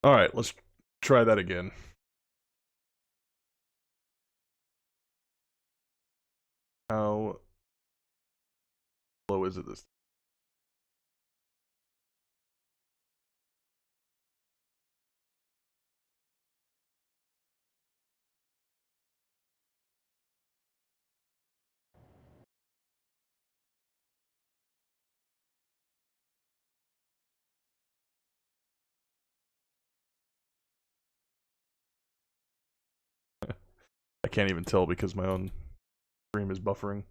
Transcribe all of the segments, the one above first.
Alright, let's try that again. How low is it this? I can't even tell because my own stream is buffering.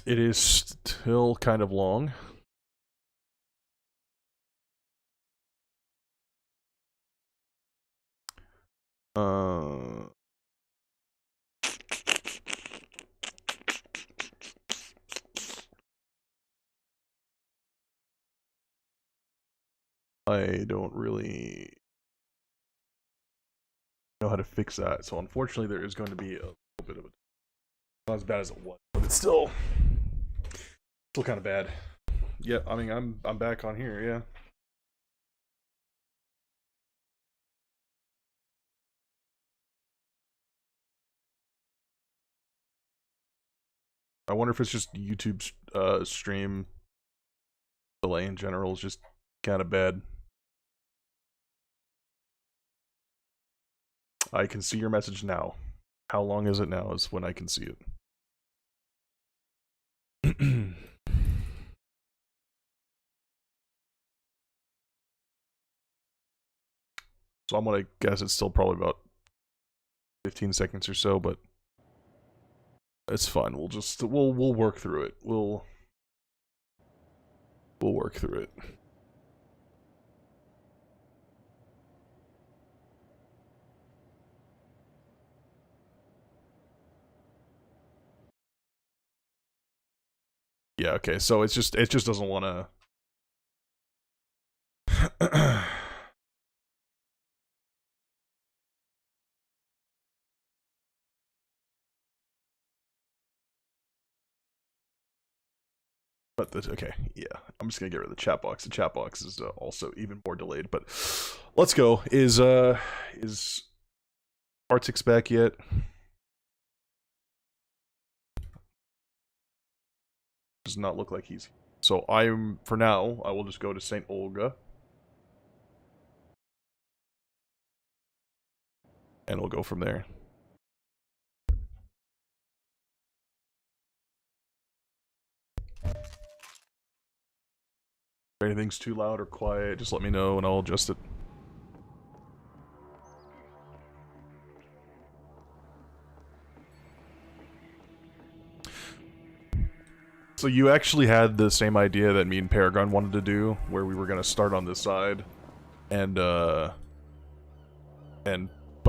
It is still kind of long. I don't really know how to fix that, so unfortunately there is going to be a little bit of a not as bad as it was, but it's still kind of bad. Yeah, I mean I'm back on here, yeah. I wonder if it's just YouTube's stream delay in general is just kind of bad. I can see your message now. How long is it now is when I can see it. So I'm gonna guess it's still probably about 15 seconds or so, but it's fine. We'll work through it. We'll work through it. Yeah, okay. So it just doesn't want to But okay, yeah. I'm just gonna get rid of the chat box. The chat box is also even more delayed. But let's go. Is F.O.R.C.C back yet? Does not look like he's. So for now, I will just go to St. Olga. And we'll go from there. If anything's too loud or quiet, just let me know and I'll adjust it. So you actually had the same idea that me and Paragon wanted to do, where we were gonna start on this side, but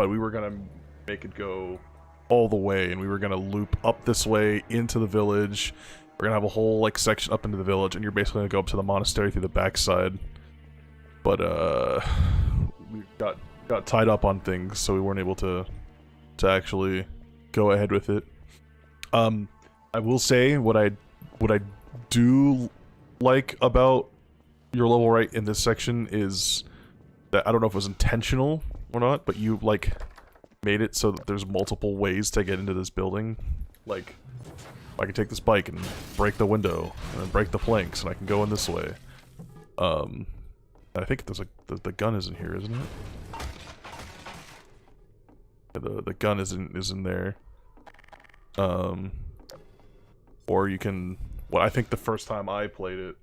we were gonna make it go all the way, and we were gonna loop up this way into the village. We're gonna have a whole like section up into the village, and you're basically gonna go up to the monastery through the backside. But we got tied up on things, so we weren't able to actually go ahead with it. I will say what I do like about your level right in this section is that I don't know if it was intentional or not, but you like made it so that there's multiple ways to get into this building. Like, I can take this bike and break the window and then break the planks, and I can go in this way. I think there's the gun is in here, isn't it? Yeah, the gun is in there. Or you can. Well, I think the first time I played it.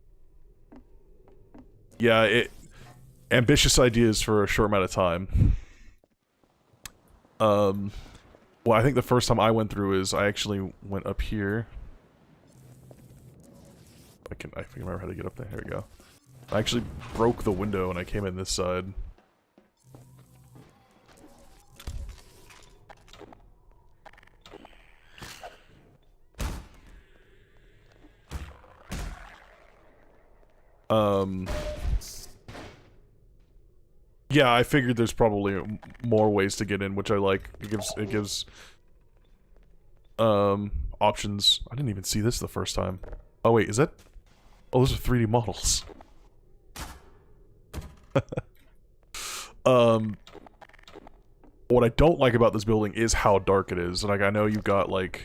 Yeah, ambitious ideas for a short amount of time. Well, I think the first time I went through is I actually went up here. I can remember how to get up there. Here we go. I actually broke the window and I came in this side. Yeah, I figured there's probably more ways to get in, which I like. It gives options. I didn't even see this the first time. Oh wait, is that? Oh, those are 3D models. What I don't like about this building is how dark it is. Like, I know you've got like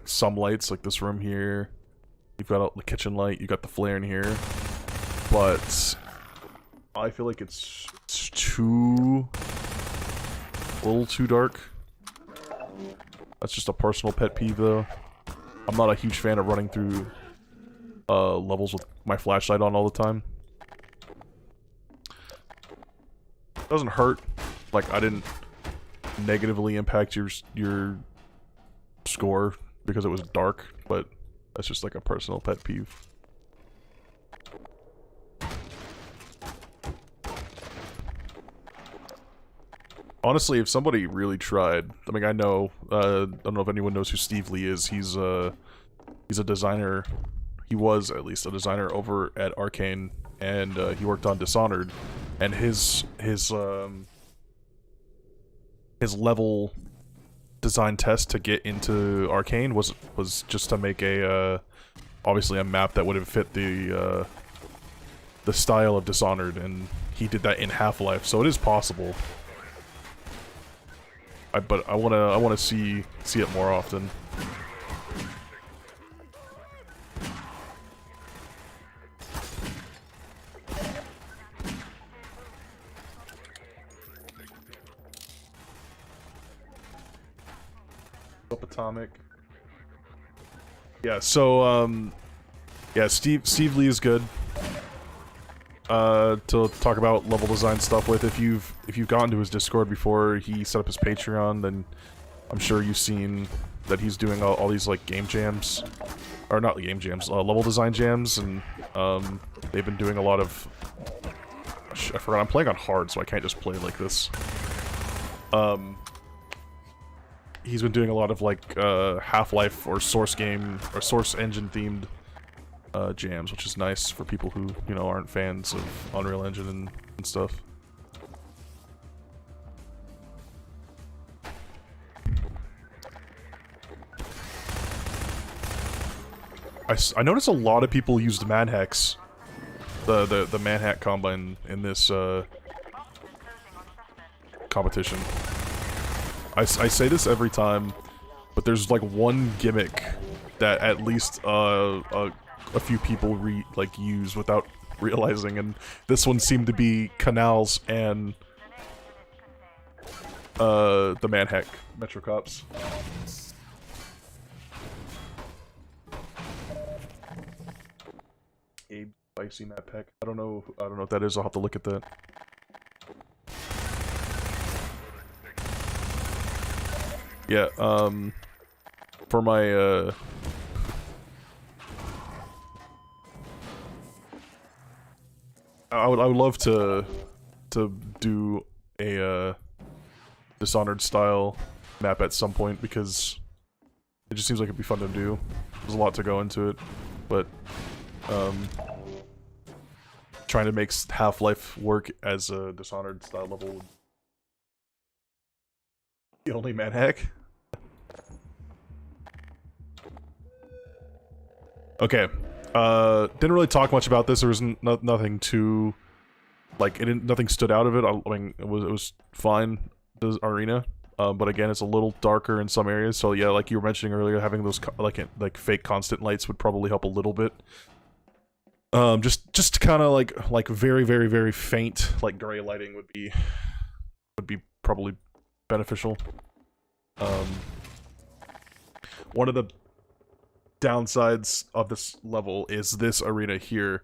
some lights, like this room here. You've got the kitchen light. You got the flare in here, but I feel like it's a little too dark. That's just a personal pet peeve, though. I'm not a huge fan of running through levels with my flashlight on all the time. Doesn't hurt. Like, I didn't negatively impact your score because it was dark, but that's just like a personal pet peeve. Honestly, if somebody really tried, I mean, I know, I don't know if anyone knows who Steve Lee is. He's a designer. He was, at least, a designer over at Arcane, and he worked on Dishonored, and his level design test to get into Arcane was just to make a, obviously a map that would have fit the style of Dishonored, and he did that in Half-Life, so it is possible. But I wanna see it more often. Subatomic. Yeah. So yeah, Steve Lee is good. To talk about level design stuff with. If you've gone to his Discord before he set up his Patreon, then I'm sure you've seen that he's doing all these like game jams, or not game jams, level design jams, and they've been doing a lot of. I forgot I'm playing on hard, so I can't just play like this. He's been doing a lot of like Half-Life or Source game or Source engine themed jams, which is nice for people who, you know, aren't fans of Unreal Engine and stuff. I noticed a lot of people used Manhacks, the Manhack Combine in this competition. I say this every time, but there's like one gimmick that at least a few people use without realizing, and this one seemed to be Canals and the Manhack Metro Cops. Abe Spicy Map Pack. I don't know what that is. I'll have to look at that. Yeah, for my I would love to do a Dishonored style map at some point, because it just seems like it'd be fun to do. There's a lot to go into it, but trying to make Half-Life work as a Dishonored style level would be the only Manhack. Okay. Didn't really talk much about this. There was nothing too, like, nothing stood out of it. I mean, it was fine, the arena. But again, it's a little darker in some areas. So yeah, like you were mentioning earlier, having those like fake constant lights would probably help a little bit. Just kind of like very, very, very faint like gray lighting would be probably beneficial. One of the downsides of this level is this arena here.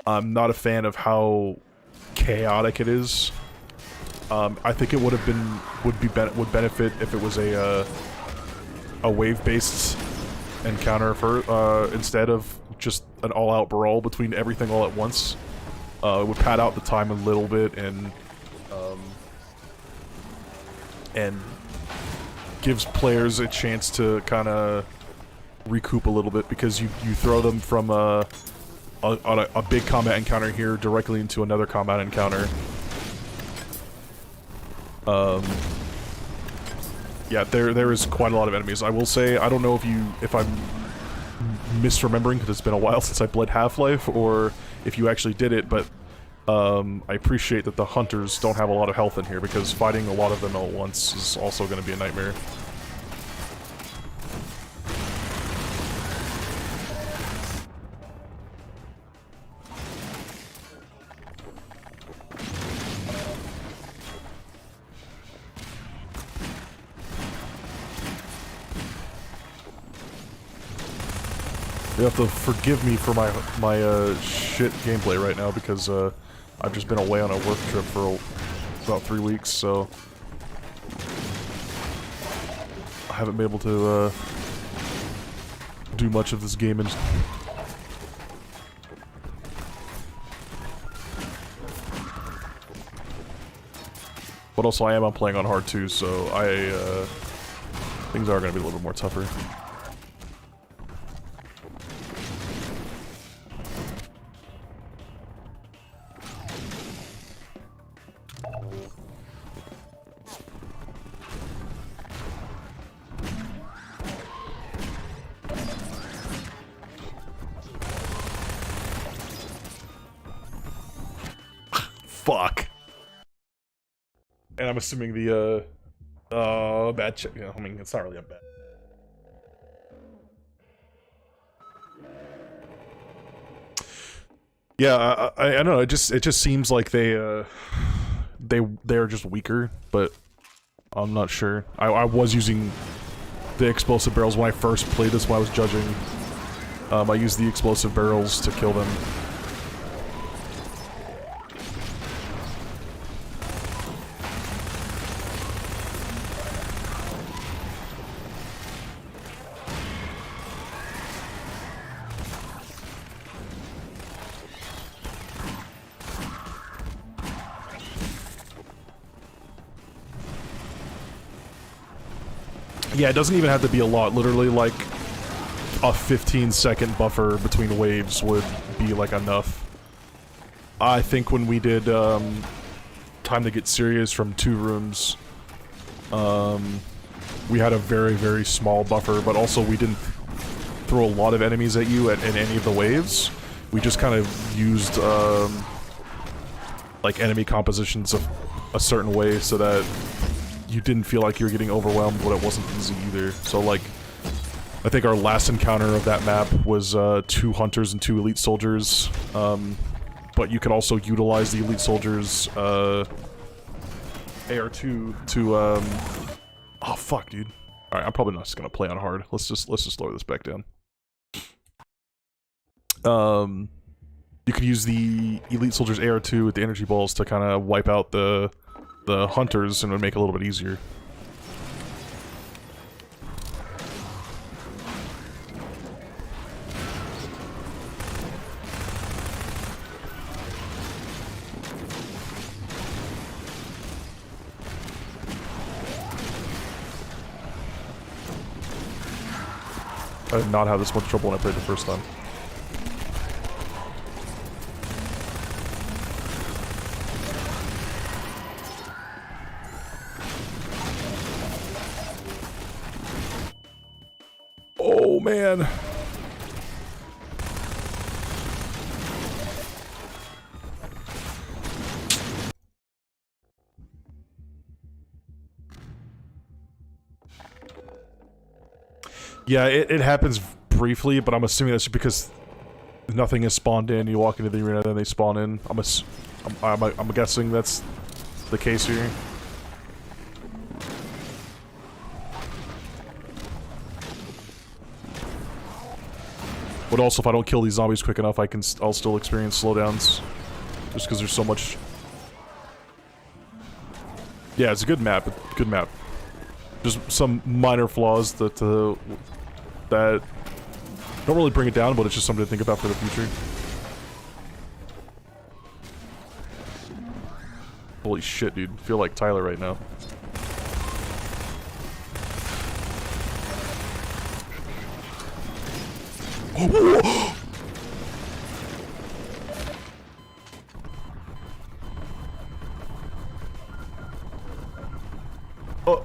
I'm not a fan of how chaotic it is. I think it would benefit if it was a wave-based encounter for instead of just an all-out brawl between everything all at once. It would pad out the time a little bit and gives players a chance to kind of recoup a little bit, because you throw them from a big combat encounter here directly into another combat encounter. Yeah, there is quite a lot of enemies. I will say, I don't know if I'm misremembering because it's been a while since I played Half-Life, or if you actually did it, but I appreciate that the hunters don't have a lot of health in here, because fighting a lot of them all at once is also going to be a nightmare. You have to forgive me for my shit gameplay right now, because I've just been away on a work trip for about 3 weeks, so I haven't been able to do much of this game. And but also I am playing on hard too, so things are going to be a little bit more tougher. Fuck. And I'm assuming the, bad check. Yeah, I mean, it's not really a bad. Yeah, I don't know. It just seems like they're just weaker, but I'm not sure. I was using the explosive barrels when I first played this, when I was judging. I used the explosive barrels to kill them. Yeah, it doesn't even have to be a lot. Literally, like, a 15-second buffer between waves would be, like, enough. I think when we did, Time to Get Serious from 2 rooms, we had a very, very small buffer, but also we didn't throw a lot of enemies at you in any of the waves. We just kind of used, like, enemy compositions of a certain way so that you didn't feel like you were getting overwhelmed, but it wasn't easy either. So, like, I think our last encounter of that map was 2 hunters and 2 elite soldiers, but you could also utilize the elite soldiers' AR2 to oh fuck, dude. All right, I'm probably not just gonna play on hard. Let's just lower this back down. You could use the elite soldiers' AR2 with the energy balls to kind of wipe out the hunters, and it would make it a little bit easier. I did not have this much trouble when I played the first time. Oh, man. Yeah, it happens briefly, but I'm assuming that's because nothing is spawned in. You walk into the arena, then they spawn in. I'm guessing that's the case here. But also, if I don't kill these zombies quick enough, I'll still experience slowdowns, just because there's so much. Yeah, it's a good map. Good map. Just some minor flaws that that don't really bring it down, but it's just something to think about for the future. Holy shit, dude. I feel like Tyler right now. Oh.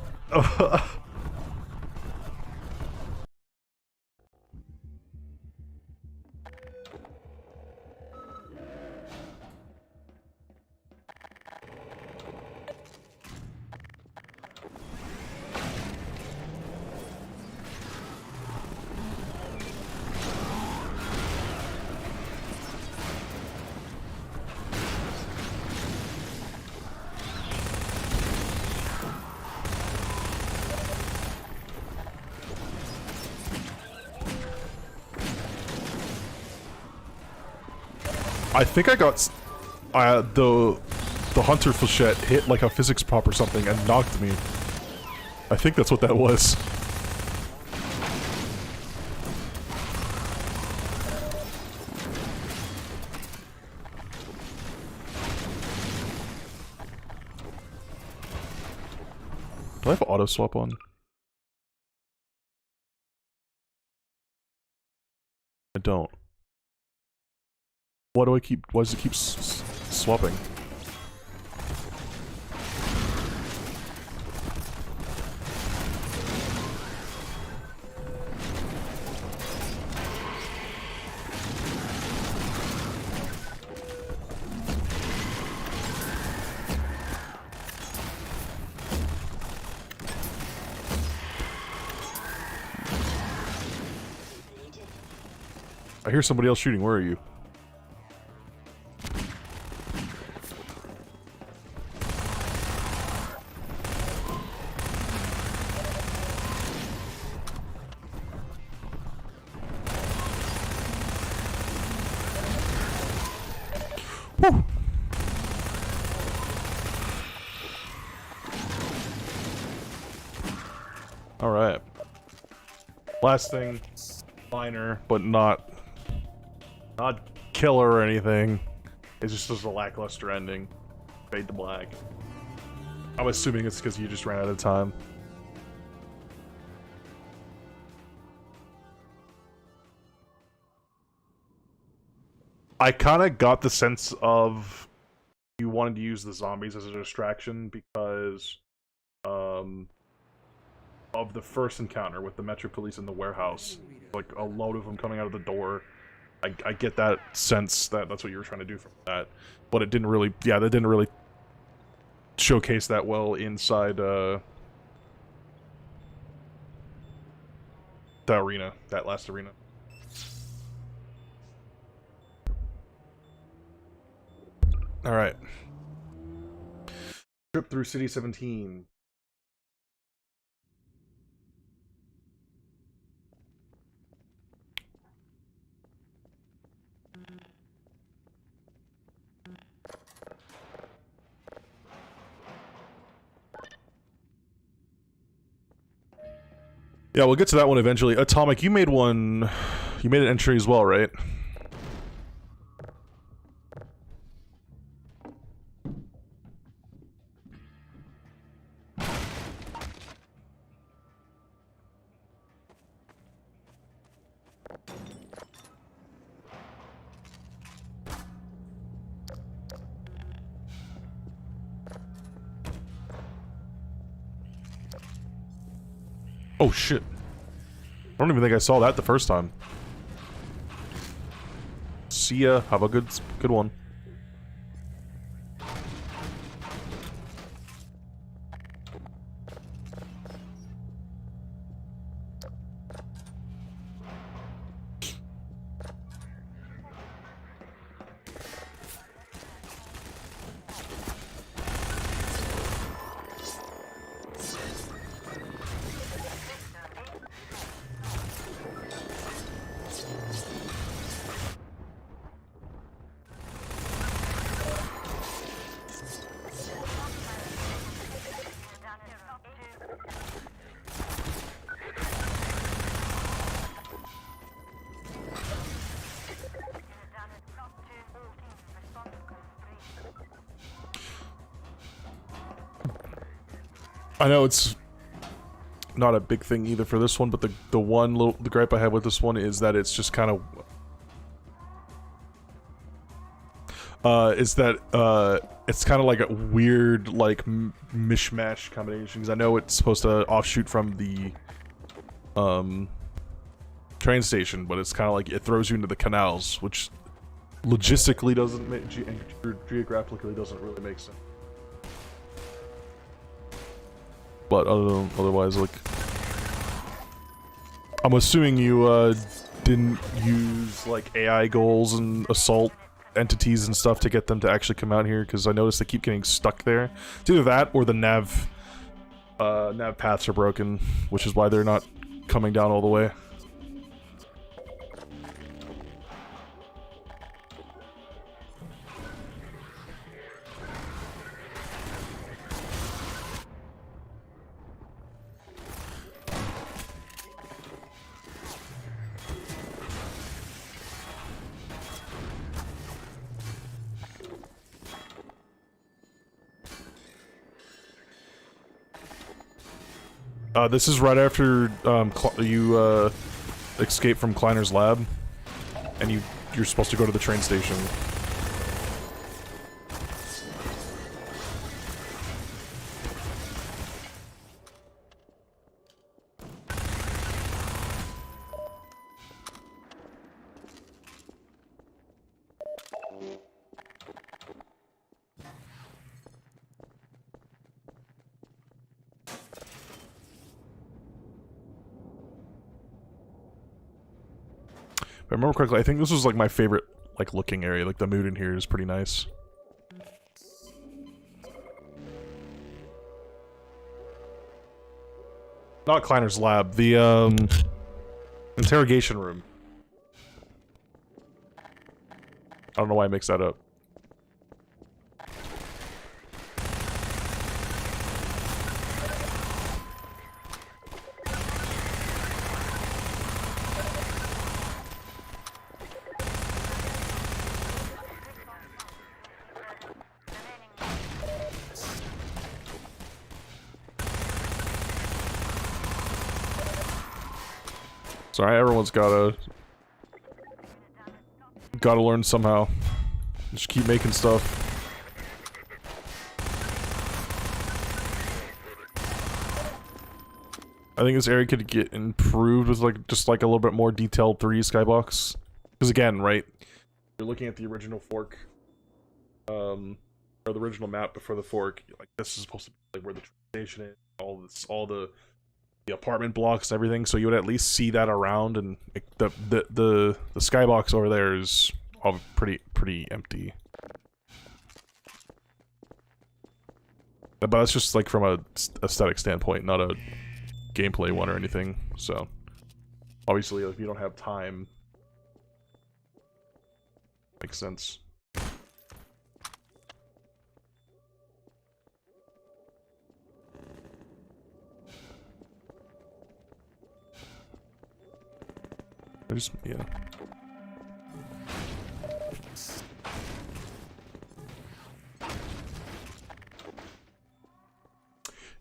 I think I got the hunter flechette hit like a physics pop or something and knocked me. I think that's what that was. Do I have auto swap on? I don't. Why do I keep? Why does it keep swapping? I hear somebody else shooting. Where are you? Whew. All right. Last thing, minor, but not killer or anything. It's just a lackluster ending. Fade to black. I'm assuming it's because you just ran out of time. I kind of got the sense of you wanted to use the zombies as a distraction because of the first encounter with the Metro Police in the warehouse. Like a load of them coming out of the door. I get that sense that that's what you were trying to do from that. But it didn't really, yeah, that didn't really showcase that well inside that arena, that last arena. Alright. Trip through City 17. Yeah, we'll get to that one eventually. Atomic, you made one... You made an entry as well, right? Oh shit. I don't even think I saw that the first time. See ya. Have a good one. I know it's not a big thing either for this one, but the gripe I have with this one is that it's just kind of it's kind of like a weird like mishmash combination, because I know it's supposed to offshoot from the train station, but it's kind of like it throws you into the canals, which logistically doesn't make geographically doesn't really make sense. But otherwise, like, I'm assuming you didn't use like AI goals and assault entities and stuff to get them to actually come out here, because I noticed they keep getting stuck there. It's either that or the nav paths are broken, which is why they're not coming down all the way. This is right after you escape from Kleiner's lab, and you're supposed to go to the train station. If I remember correctly, I think this was like my favorite like looking area. Like the mood in here is pretty nice. Not Kleiner's lab, the interrogation room. I don't know why I mixed that up. Sorry, everyone's gotta learn somehow. Just keep making stuff. I think this area could get improved with like just like a little bit more detailed 3D skybox. Because again, right, you're looking at the original fork, or the original map before the fork. Like this is supposed to be like where the train station is, all the apartment blocks and everything, so you would at least see that around, and the skybox over there is all pretty empty. But that's just like from a aesthetic standpoint, not a gameplay one or anything. So obviously, if you don't have time, makes sense. Yeah.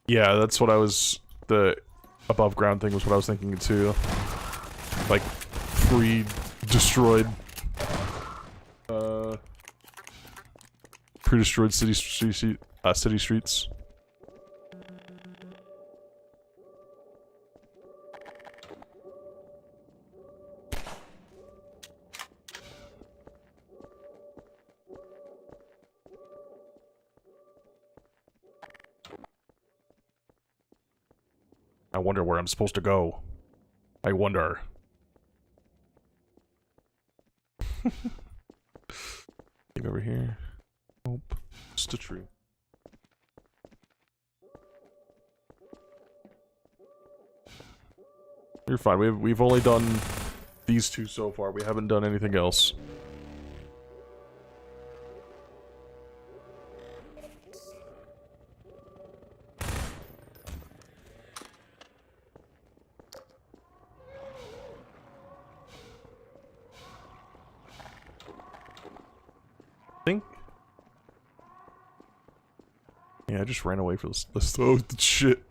Yeah, that's what I was... The above ground thing was what I was thinking too. Like, pre-destroyed... pre-destroyed city streets. I wonder where I'm supposed to go. I wonder. Thing over here. Nope. Just a tree. You're fine. We've only done these two so far. We haven't done anything else. Yeah, I just ran away for this. Oh, shit.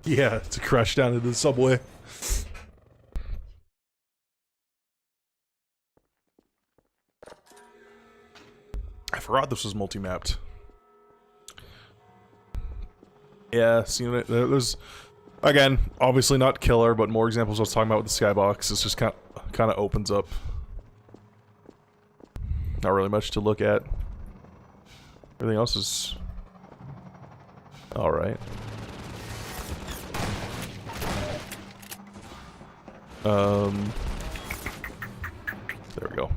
Yeah, to crash down into the subway. I forgot this was multi-mapped. Yeah, see, there's again, obviously not killer, but more examples I was talking about with the skybox. It's just kind of opens up. Not really much to look at. Everything else is all right. There we go.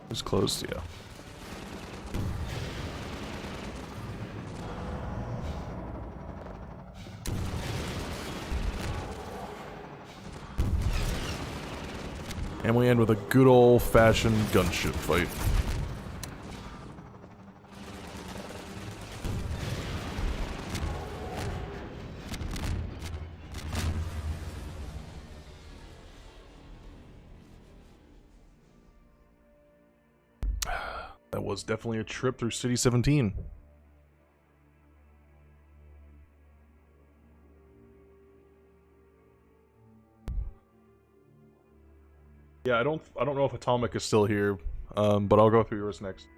It's closed, yeah. And we end with a good old-fashioned gunship fight. That was definitely a trip through City 17. Yeah, I don't know if Atomic is still here, but I'll go through yours next.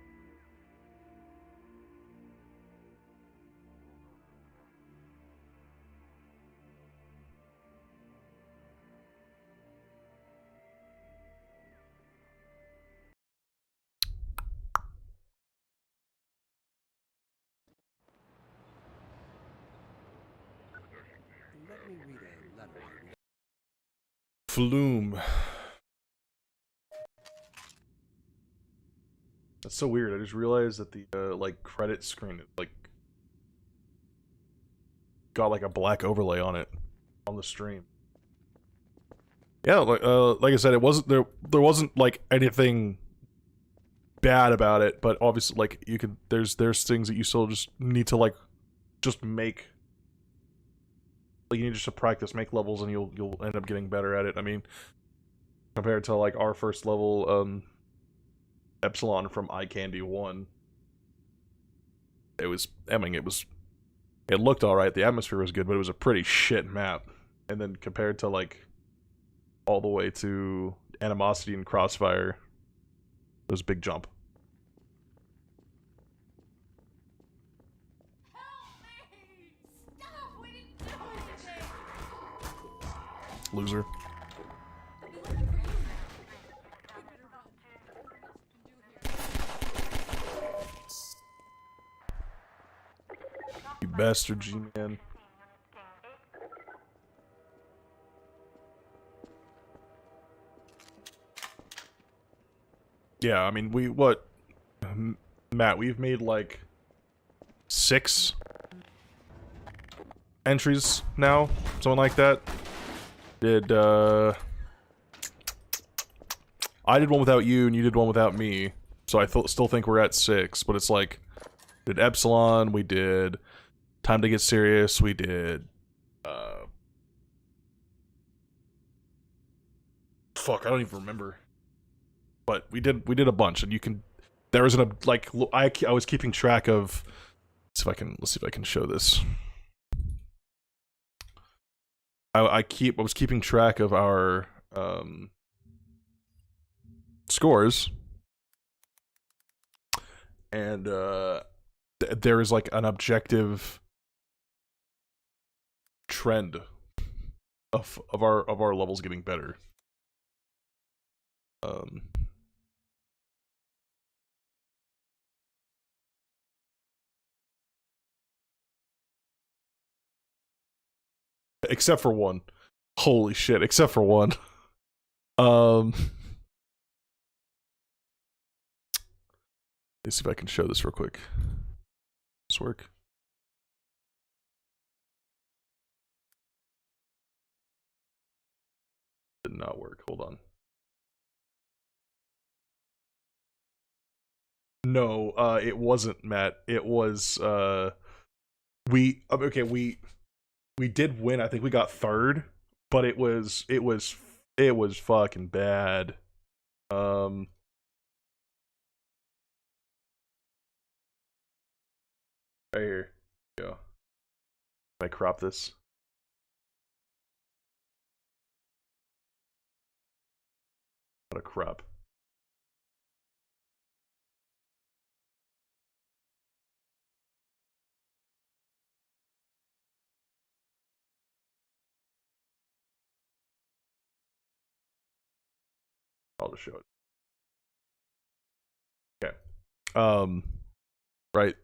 Let me read a letter. Flume. That's so weird. I just realized that the like credit screen like got like a black overlay on it on the stream. Yeah, like I said, it wasn't there wasn't like anything bad about it, but obviously like you could there's things that you still just need to like just make, like you need just to practice, make levels, and you'll end up getting better at it. I mean, compared to like our first level Epsilon from Eye Candy 1, it was, I mean, it looked alright, the atmosphere was good, but it was a pretty shit map. And then compared to like all the way to Animosity and Crossfire, it was a big jump. Loser. You bastard, G-Man. Yeah, I mean, Matt, we've made like 6 entries now, something like that. I did one without you, and you did one without me, so I still think we're at 6, but it's like, did Epsilon, we did Time to Get Serious, we did, fuck, I don't even remember. But we did a bunch, and you can, there was like, I was keeping track of, let's see if I can show this. I was keeping track of our, scores, and there is like an objective trend of our levels getting better. Except for one. Holy shit, except for one. Let's see if I can show this real quick. Does this work? Did not work. Hold on. No, it wasn't, Matt. It was we did win. I think we got third, but it was fucking bad. Um right here. Go. I crop this. What a crop. I'll just show it. Okay. Right.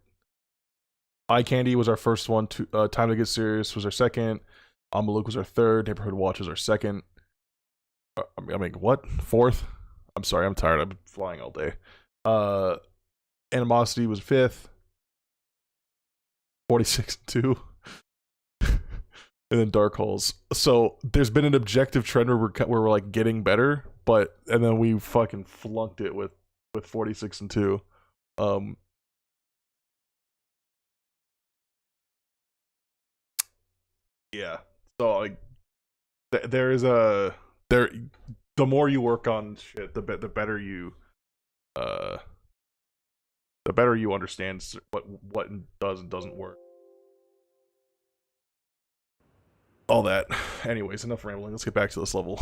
Eye Candy was our first one. Time to Get Serious was our second. Amaluk was our third. Neighborhood Watch was our second. I mean, what? Fourth? I'm sorry, I'm tired. I've been flying all day. Animosity was fifth. 46 and 2. And then Dark Holes. So there's been an objective trend where we're like getting better, and then we fucking flunked it with 46 and 2. Yeah. So like there is a there the more you work on shit, the better you understand what does and doesn't work. All that. Anyways, enough rambling. Let's get back to this level.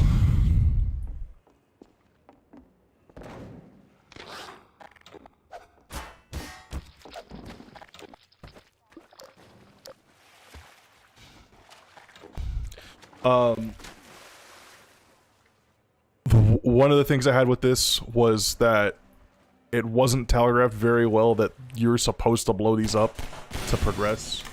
One of the things I had with this was that it wasn't telegraphed very well that you're supposed to blow these up to progress.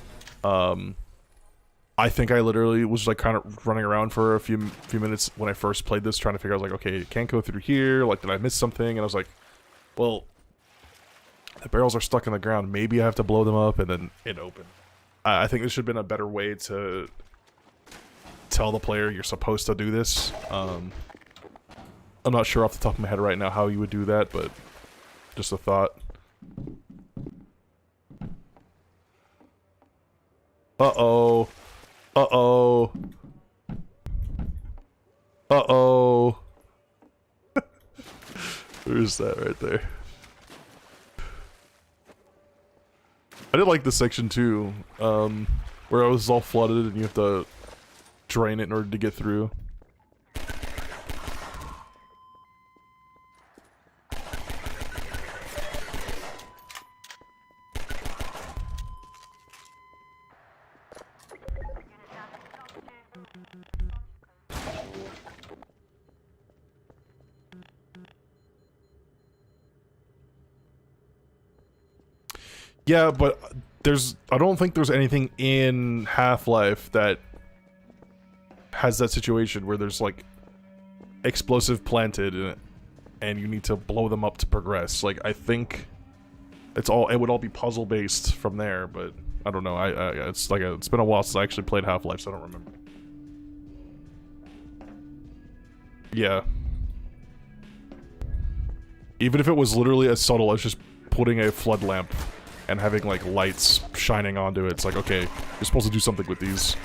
I think I literally was like kind of running around for a few minutes when I first played this, trying to figure out, like, okay, it can't go through here. Like, did I miss something? And I was like, well, the barrels are stuck in the ground. Maybe I have to blow them up, and then it opened. I think there should have been a better way to tell the player you're supposed to do this. I'm not sure off the top of my head right now how you would do that, but just a thought. Uh-oh. Uh-oh. Uh-oh. There's that right there. I did like this section too, where it was all flooded and you have to drain it in order to get through. Yeah, but I don't think there's anything in Half-Life that has that situation where there's like explosive planted in it and you need to blow them up to progress. Like, I think it would all be puzzle based from there, but I don't know. It's been a while since I actually played Half-Life, so I don't remember. Yeah. Even if it was literally as subtle as just putting a flood lamp and having, like, lights shining onto it. It's like, okay, you're supposed to do something with these.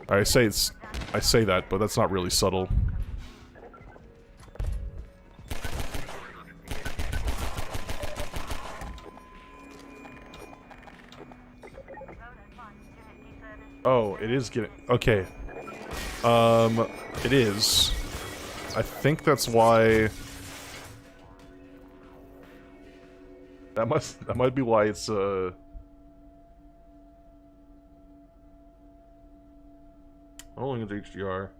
I say that, but that's not really subtle. Oh, it is getting... Okay. It is. I think that's why... That might be why it's, How long is HDR? I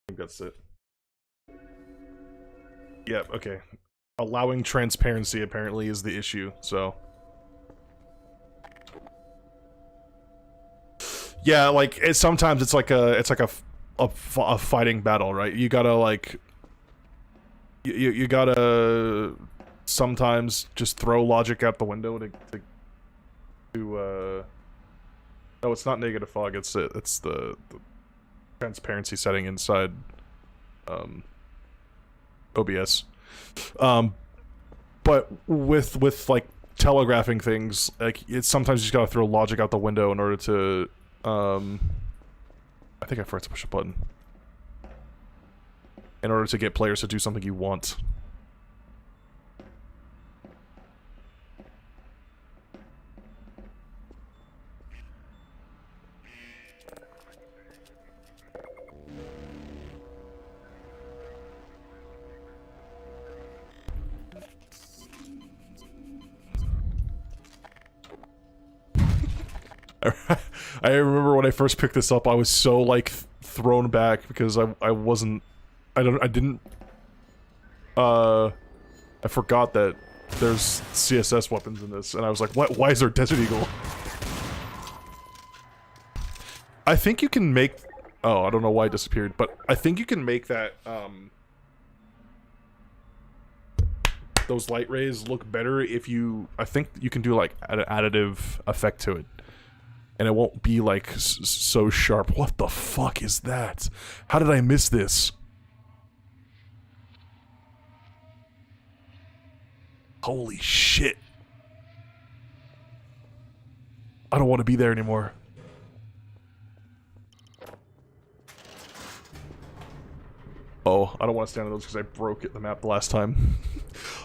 think that's it. Yep, okay. Allowing transparency apparently is the issue, so... Yeah, like, sometimes it's like a fighting battle, right? You gotta, like... You gotta sometimes just throw logic out the window to no, it's not negative fog. It's the transparency setting inside OBS. But with like telegraphing things, like it's sometimes you just gotta throw logic out the window in order to I think I forgot to push a button. In order to get players to do something you want. I remember when I first picked this up, I was so like thrown back because I forgot that there's CSS weapons in this, and I was like, what? Why is there Desert Eagle? I think you can make, oh, I don't know why it disappeared, but I think you can make that those light rays look better if you, I think you can do like an additive effect to it. And it won't be like so sharp. What the fuck is that? How did I miss this? Holy shit. I don't want to be there anymore. Oh, I don't want to stand on those because I broke the map the last time.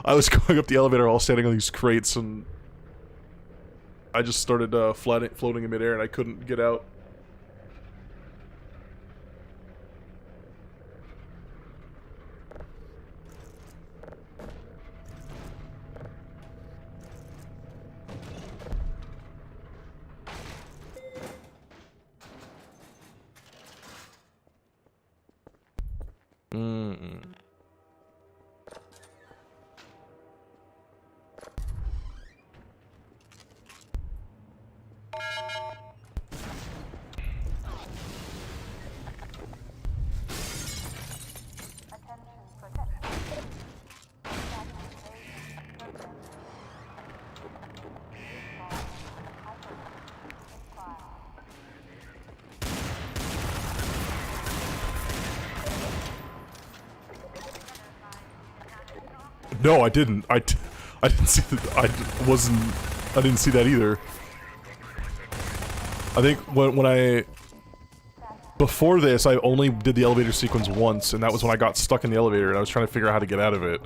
I was going up the elevator while standing on these crates and I just started floating in midair and I couldn't get out. No, I didn't. I didn't see that. I didn't see that either. I think when I... Before this, I only did the elevator sequence once, and that was when I got stuck in the elevator, and I was trying to figure out how to get out of it.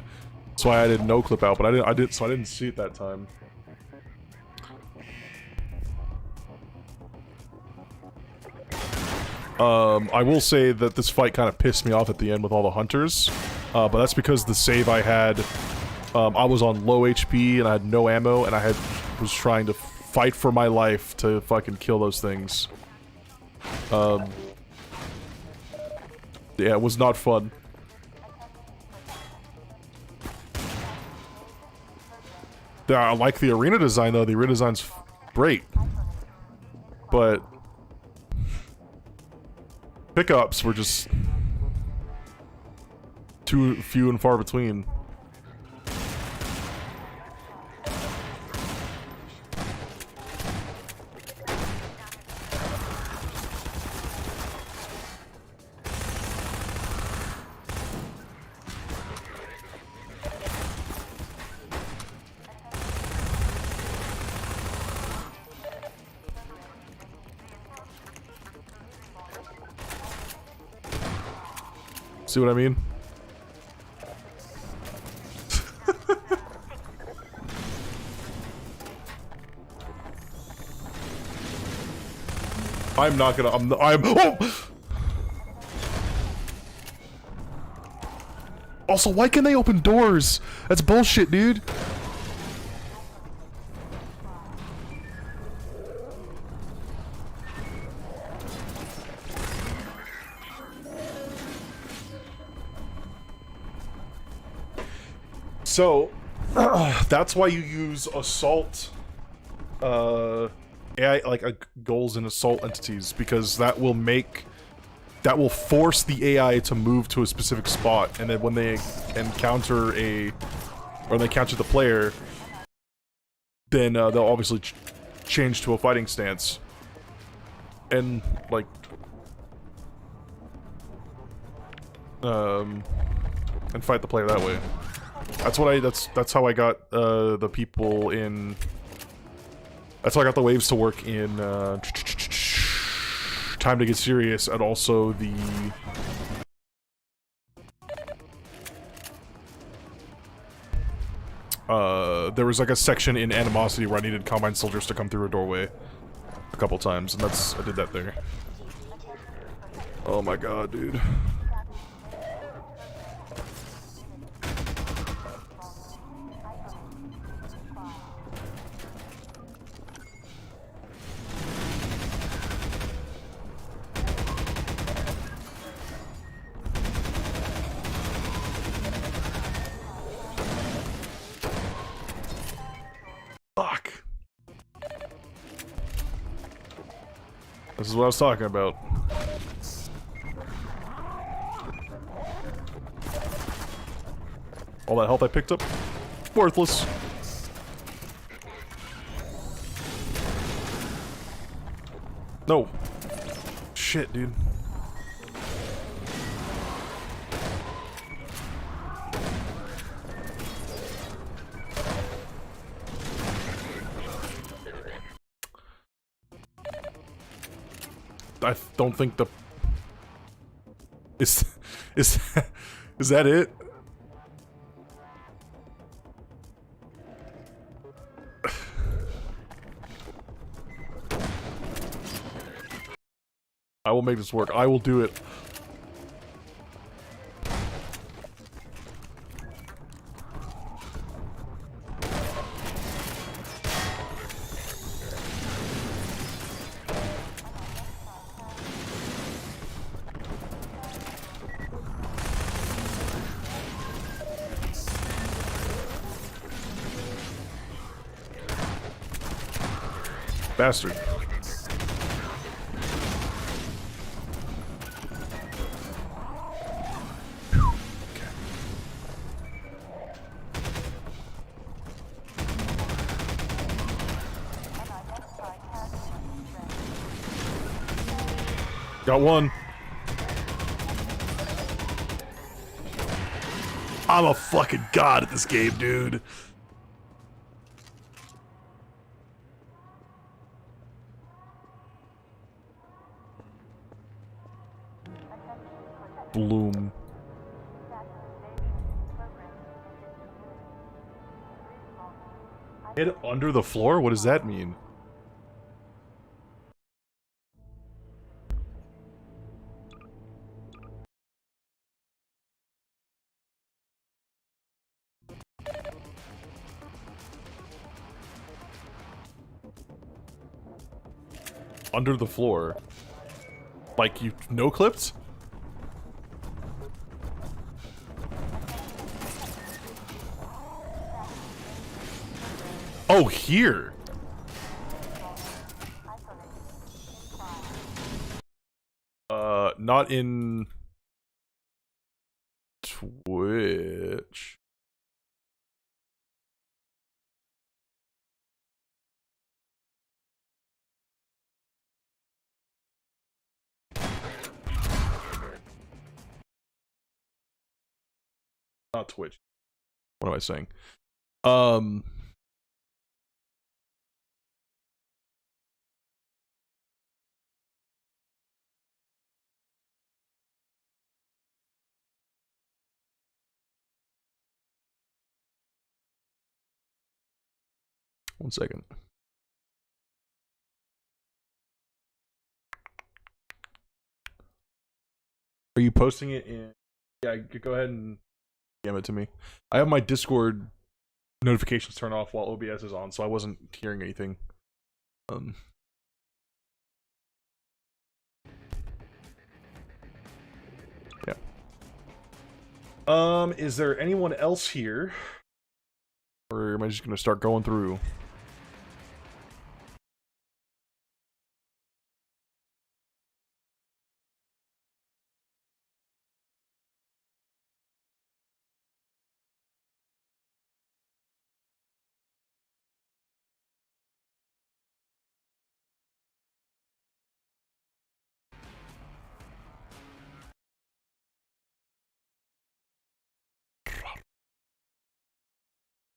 That's why I did no clip out, but I didn't see it that time. I will say that this fight kind of pissed me off at the end with all the hunters, but that's because the save I had, I was on low HP and I had no ammo, and was trying to fight for my life to fucking kill those things. Yeah, it was not fun. Yeah, I like the arena design though. The arena design's great, but pickups were just too few and far between. See what I mean? I'm not gonna. I'm. Oh! Also, why can they open doors? That's bullshit, dude. So, that's why you use assault, AI, like goals in assault entities, because that will force the AI to move to a specific spot, and then when they encounter the player, then they'll obviously change to a fighting stance. And, like, and fight the player that way. That's how I got the people in. That's how I got the waves to work in Time to Get Serious, and also the there was like a section in Animosity where I needed Combine soldiers to come through a doorway a couple times, and I did that there. Oh my god, dude. Fuck. This is what I was talking about. All that health I picked up, worthless. No. Shit, dude. I don't think the... Is is that it? I will make this work. I will do it. Bastard. Got one. I'm a fucking god at this game, dude. Bloom. Hit under the floor? What does that mean? Under the floor. Like you no-clipped? Oh, here! Not in... Twitch. Not Twitch. What am I saying? One second. Are you posting it in... Yeah, go ahead and DM it to me. I have my Discord notifications turned off while OBS is on, so I wasn't hearing anything. Yeah. Is there anyone else here? Or am I just gonna start going through?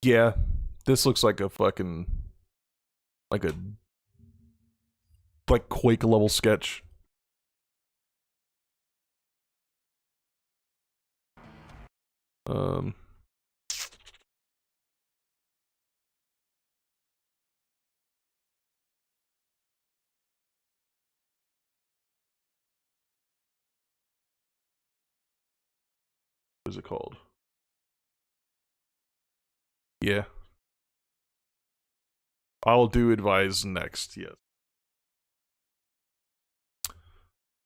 Yeah, this looks like a fucking like a Quake level sketch. What is it called? Yeah. I'll do advise next, yes.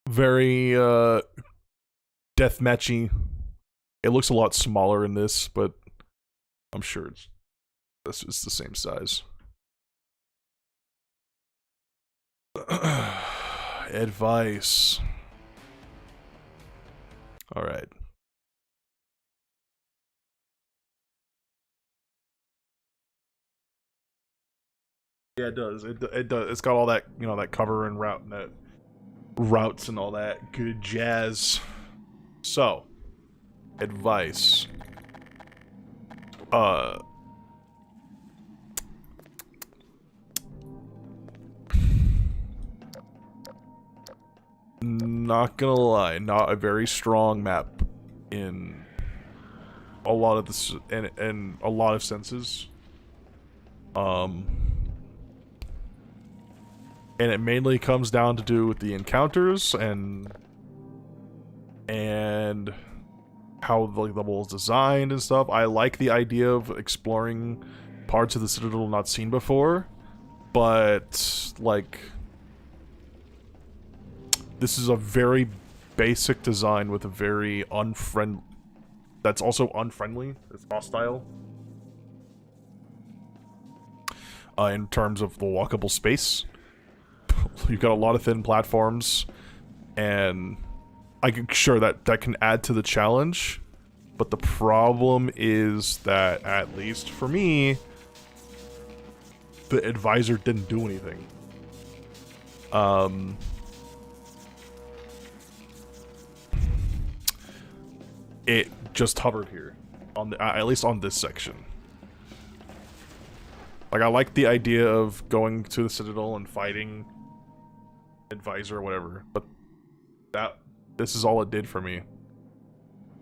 Very deathmatchy. It looks a lot smaller in this, but I'm sure it's the same size. Advice. All right. Yeah, it does. It does. It's got all that, you know, that cover and routes and all that good jazz. So, advice. Not gonna lie, not a very strong map in a lot of this in a lot of senses. And it mainly comes down to do with the encounters and how the level is designed and stuff. I like the idea of exploring parts of the Citadel not seen before, but like this is a very basic design with a very unfriendly. That's also unfriendly. It's hostile. In terms of the walkable space. You've got a lot of thin platforms, and sure that can add to the challenge, but the problem is that, at least for me, the advisor didn't do anything. It just hovered here, on the at least on this section. Like, I like the idea of going to the Citadel and fighting advisor or whatever, but this is all it did for me.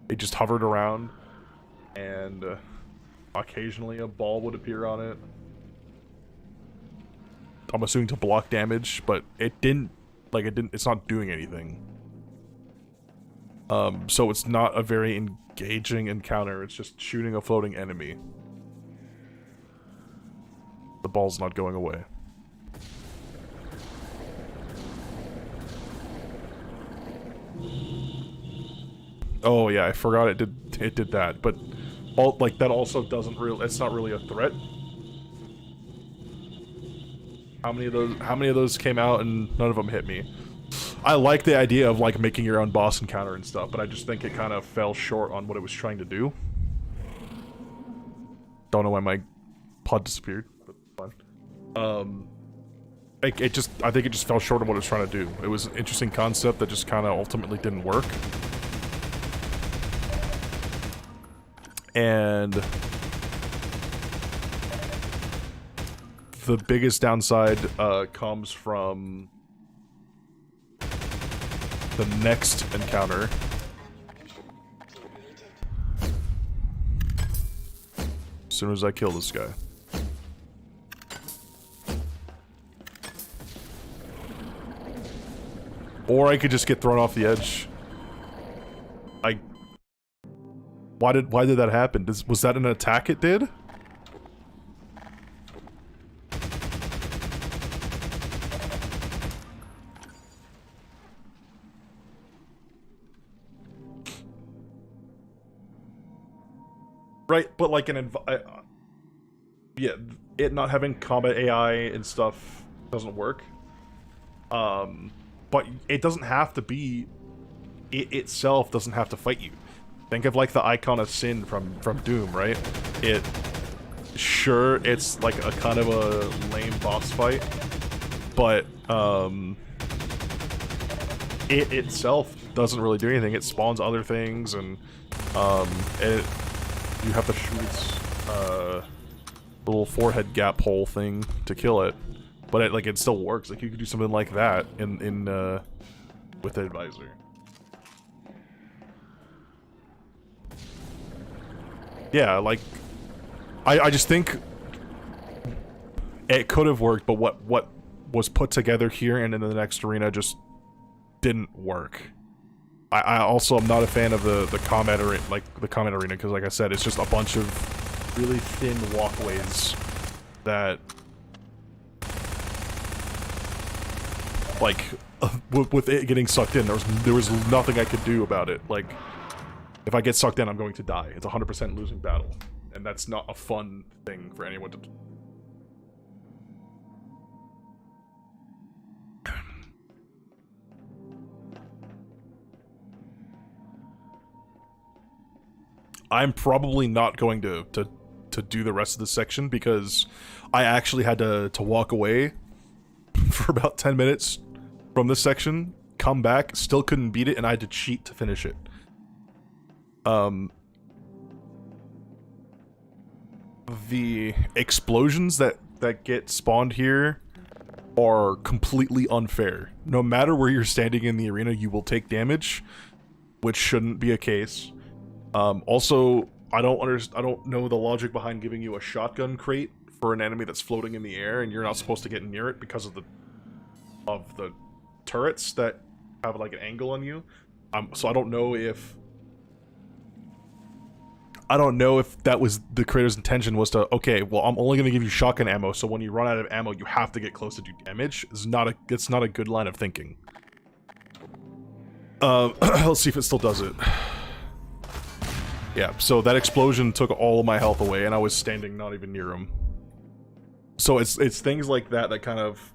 It just hovered around, and occasionally a ball would appear on it. I'm assuming to block damage, but it's not doing anything. So it's not a very engaging encounter, it's just shooting a floating enemy. The ball's not going away. Oh yeah, I forgot it did that, but that also doesn't really, it's not really a threat. How many of those came out and none of them hit me? I like the idea of like making your own boss encounter and stuff, but I just think it kind of fell short on what it was trying to do. Don't know why my pod disappeared, but fine. I think it just fell short of what it was trying to do. It was an interesting concept that just kind of ultimately didn't work. And the biggest downside comes from the next encounter. As soon as I kill this guy. Or I could just get thrown off the edge. Why did that happen? Was that an attack it did? Right, but like yeah, it not having combat AI and stuff doesn't work. But it doesn't have to be. It itself doesn't have to fight you. Think of like the icon of Sin from Doom, right? It's like a kind of a lame boss fight, but it itself doesn't really do anything. It spawns other things, and you have to shoot its little forehead gap hole thing to kill it. But it still works. Like, you could do something like that with the advisor. Yeah, like, I just think it could have worked, but what was put together here and in the next arena just didn't work. I also am not a fan of the combat arena, because like I said, it's just a bunch of really thin walkways that, like, with it getting sucked in, there was nothing I could do about it. Like, if I get sucked in, I'm going to die. It's 100% losing battle, and that's not a fun thing for anyone to do. I'm probably not going to do the rest of the section because I actually had to walk away for about 10 minutes from this section, come back, still couldn't beat it, and I had to cheat to finish it. The explosions that get spawned here are completely unfair. No matter where you're standing in the arena, you will take damage, which shouldn't be a case. Also, I don't know the logic behind giving you a shotgun crate for an enemy that's floating in the air, and you're not supposed to get near it because of the turrets that have like an angle on you. So I don't know if that was the creator's intention, was to, okay, well, I'm only going to give you shotgun ammo, so when you run out of ammo, you have to get close to do damage. It's not a good line of thinking. Let's see if it still does it. Yeah, so that explosion took all of my health away, and I was standing not even near him. So it's things like that that kind of...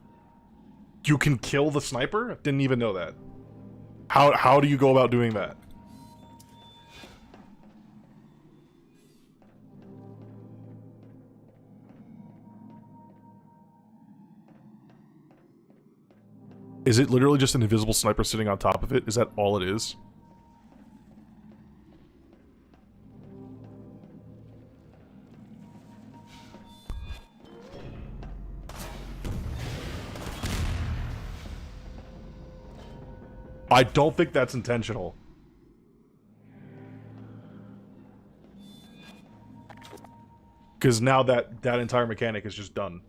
You can kill the sniper? Didn't even know that. How do you go about doing that? Is it literally just an invisible sniper sitting on top of it? Is that all it is? I don't think that's intentional. Because now that entire mechanic is just done.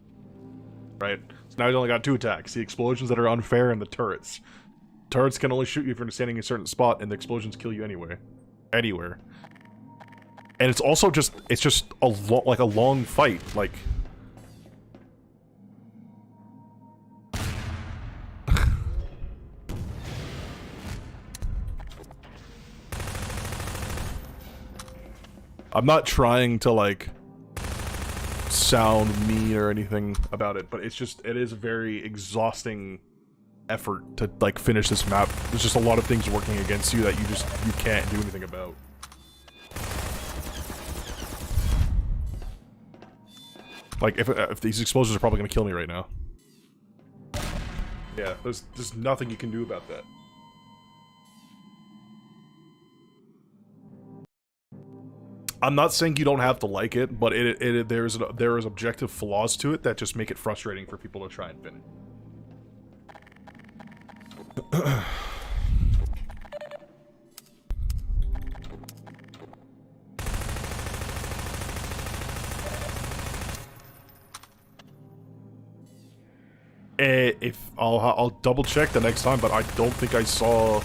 Right? So now he's only got 2 attacks. The explosions that are unfair and the turrets. Turrets can only shoot you if you're standing in a certain spot, and the explosions kill you anyway. Anywhere. And it's also just, a long fight. Like... I'm not trying to, like, sound mean or anything about it, but it is a very exhausting effort to, like, finish this map. There's just a lot of things working against you that you can't do anything about. Like, if these explosions are probably gonna kill me right now. Yeah, there's nothing you can do about that. I'm not saying you don't have to like it, but there is objective flaws to it that just make it frustrating for people to try and finish. I'll double check the next time, but I don't think I saw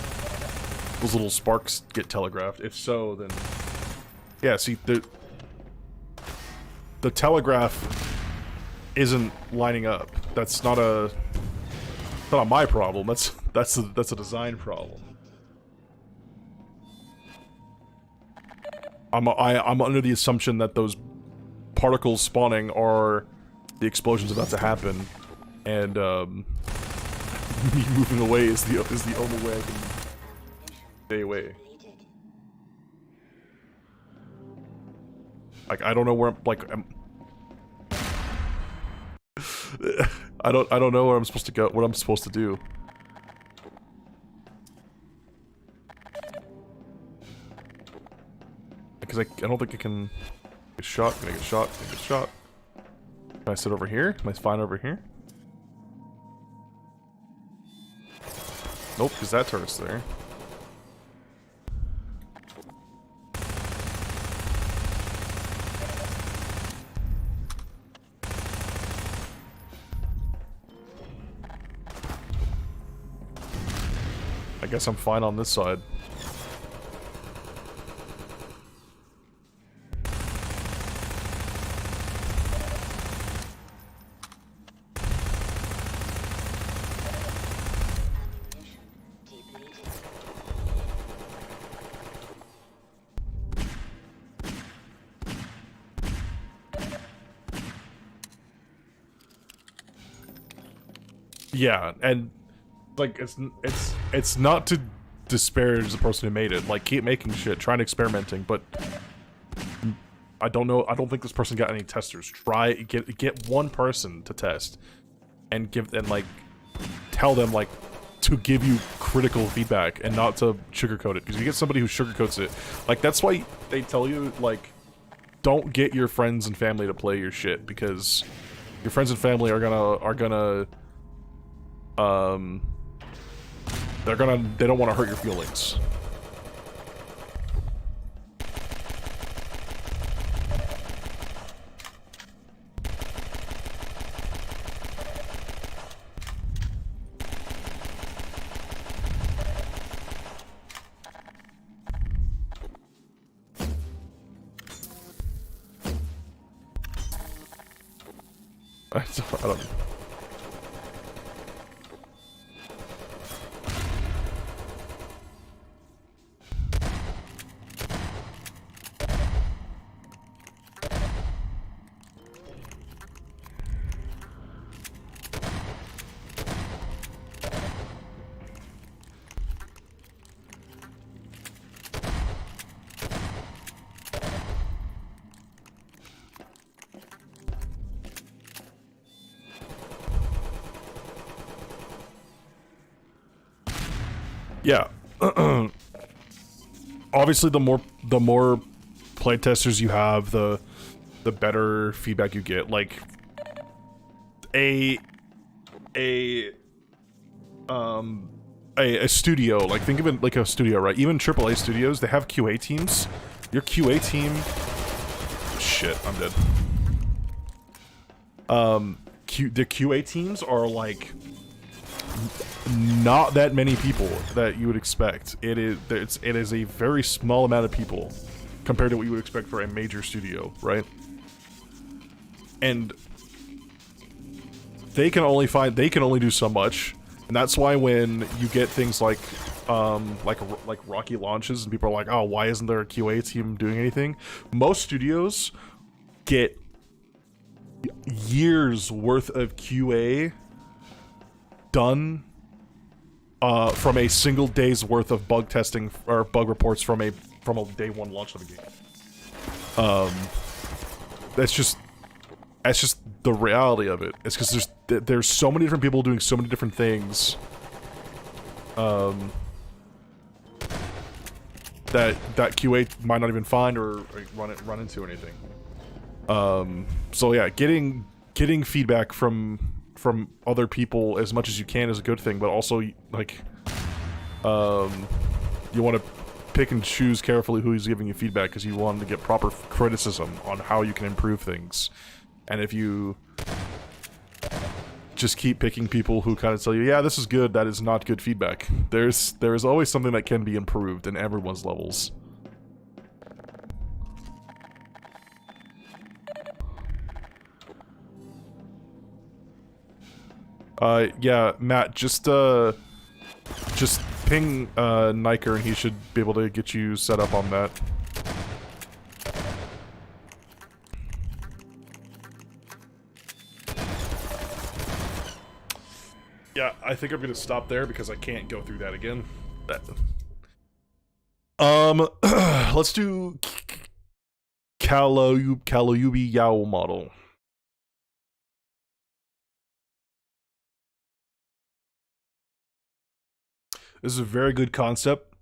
those little sparks get telegraphed. If so, then yeah. See, the telegraph isn't lining up. That's not my problem. That's a design problem. I'm under the assumption that those particles spawning are the explosions about to happen, and me moving away is the only way I can stay away. Like, I don't know where I don't know where I'm supposed to go, what I'm supposed to do. Because I don't think I can get shot, can I get shot, can I get shot? Can I sit over here? Can I find over here? Nope, because that turret's there. I guess I'm fine on this side. Yeah, and like it's not to disparage the person who made it. Like, keep making shit, trying experimenting, but I don't know. I don't think this person got any testers. Get one person to test, and like tell them like to give you critical feedback and not to sugarcoat it. Because you get somebody who sugarcoats it, like that's why they tell you like don't get your friends and family to play your shit, because your friends and family are gonna they don't want to hurt your feelings. I don't. Yeah. Obviously, the more playtesters you have, the better feedback you get. Like a studio, like think of it like a studio, right? Even AAA studios, they have QA teams. Your QA team, shit, I'm dead. The QA teams are like not that many people that you would expect. It is a very small amount of people compared to what you would expect for a major studio, right? And they can only do so much, and that's why when you get things like rocky launches and people are like, oh, why isn't there a QA team doing anything? Most studios get years worth of QA done from a single day's worth of bug testing or bug reports from a day one launch of the game. That's just the reality of it. It's because there's so many different people doing so many different things. That QA might not even find or run into anything. So yeah, getting feedback from other people as much as you can is a good thing, but also like you want to pick and choose carefully who's giving you feedback, because you want to get proper criticism on how you can improve things. And if you just keep picking people who kind of tell you, yeah, this is good, that is not good feedback. There is always something that can be improved in everyone's levels. Yeah, Matt, just ping Niker and he should be able to get you set up on that. Yeah, I think I'm gonna stop there because I can't go through that again. Let's do Kalayubi Yao model. This is a very good concept.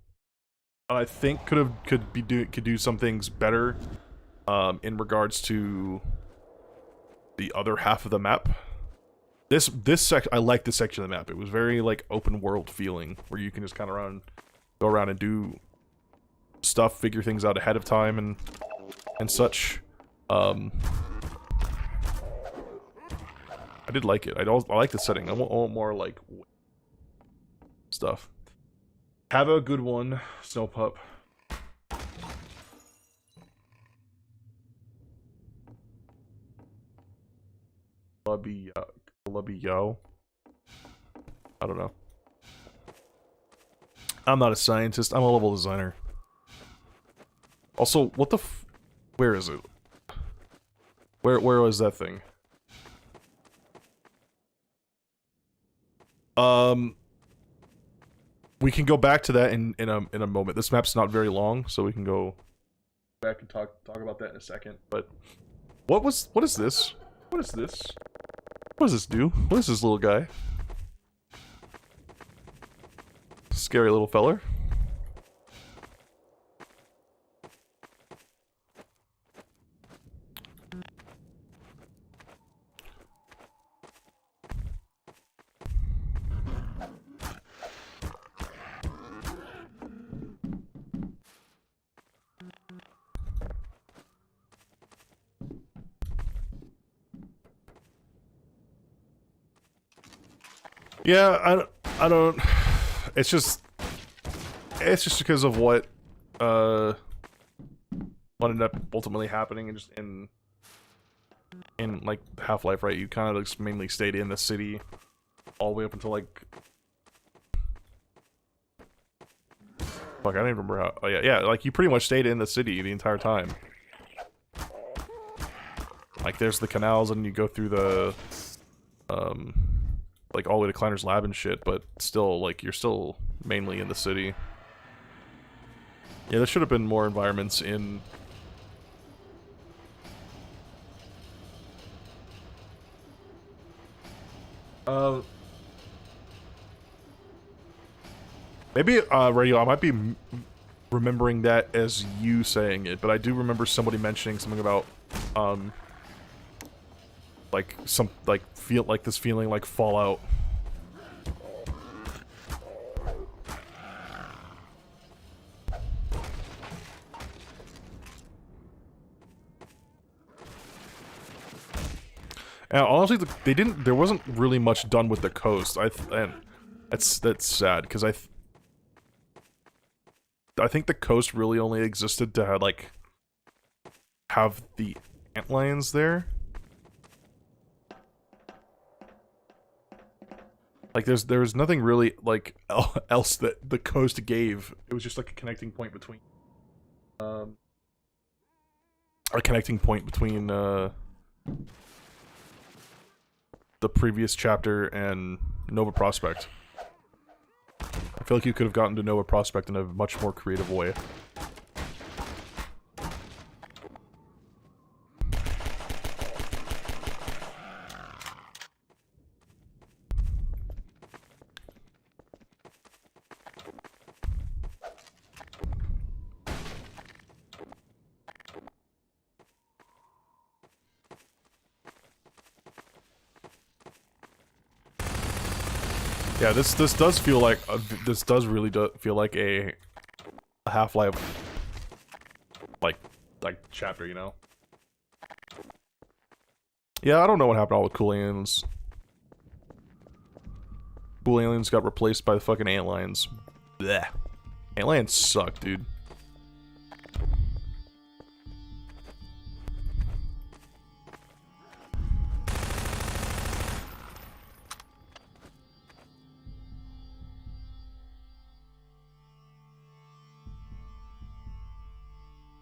I think could do some things better in regards to the other half of the map. I like this section of the map. It was very like open world feeling, where you can just kind of go around and do stuff, figure things out ahead of time, and such. I did like it. I like the setting. I want more like stuff. Have a good one, Snow Pup. Lubby yo. I don't know. I'm not a scientist. I'm a level designer. Also, what the where is it? Where was that thing? We can go back to that in a moment. This map's not very long, so we can go back and talk about that in a second. But what is this? What is this? What does this do? What is this little guy? Scary little feller. Yeah, I don't. It's just because of what ended up ultimately happening, and just in like Half-Life, right? You kind of just mainly stayed in the city all the way up until like. Fuck, I don't even remember how. Oh yeah, like you pretty much stayed in the city the entire time. Like there's the canals, and you go through the like all the way to Kleiner's lab and shit, but still, like, you're still mainly in the city. Yeah, there should have been more environments in... Maybe, Radio, I might be remembering that as you saying it, but I do remember somebody mentioning something about, like, this feeling like Fallout. And honestly, there wasn't really much done with the coast. And that's sad, because I think the coast really only existed to have the antlions there. Like there was nothing really like else that the coast gave. It was just like a connecting point between the previous chapter and Nova Prospect. I feel like you could have gotten to Nova Prospect in a much more creative way. Yeah, this does feel like this does really feel like a Half-Life like chapter, you know? Yeah, I don't know what happened all with Cool Aliens. Cool Aliens got replaced by the fucking Antlions. Blech. Antlions suck, dude.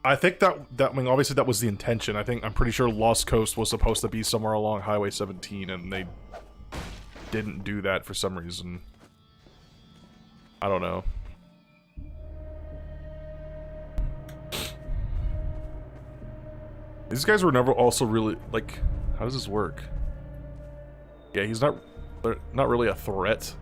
I think that I mean, obviously that was the intention. I'm pretty sure Lost Coast was supposed to be somewhere along Highway 17, and they didn't do that for some reason. I don't know. These guys were never also really like. How does this work? Yeah, he's not really a threat.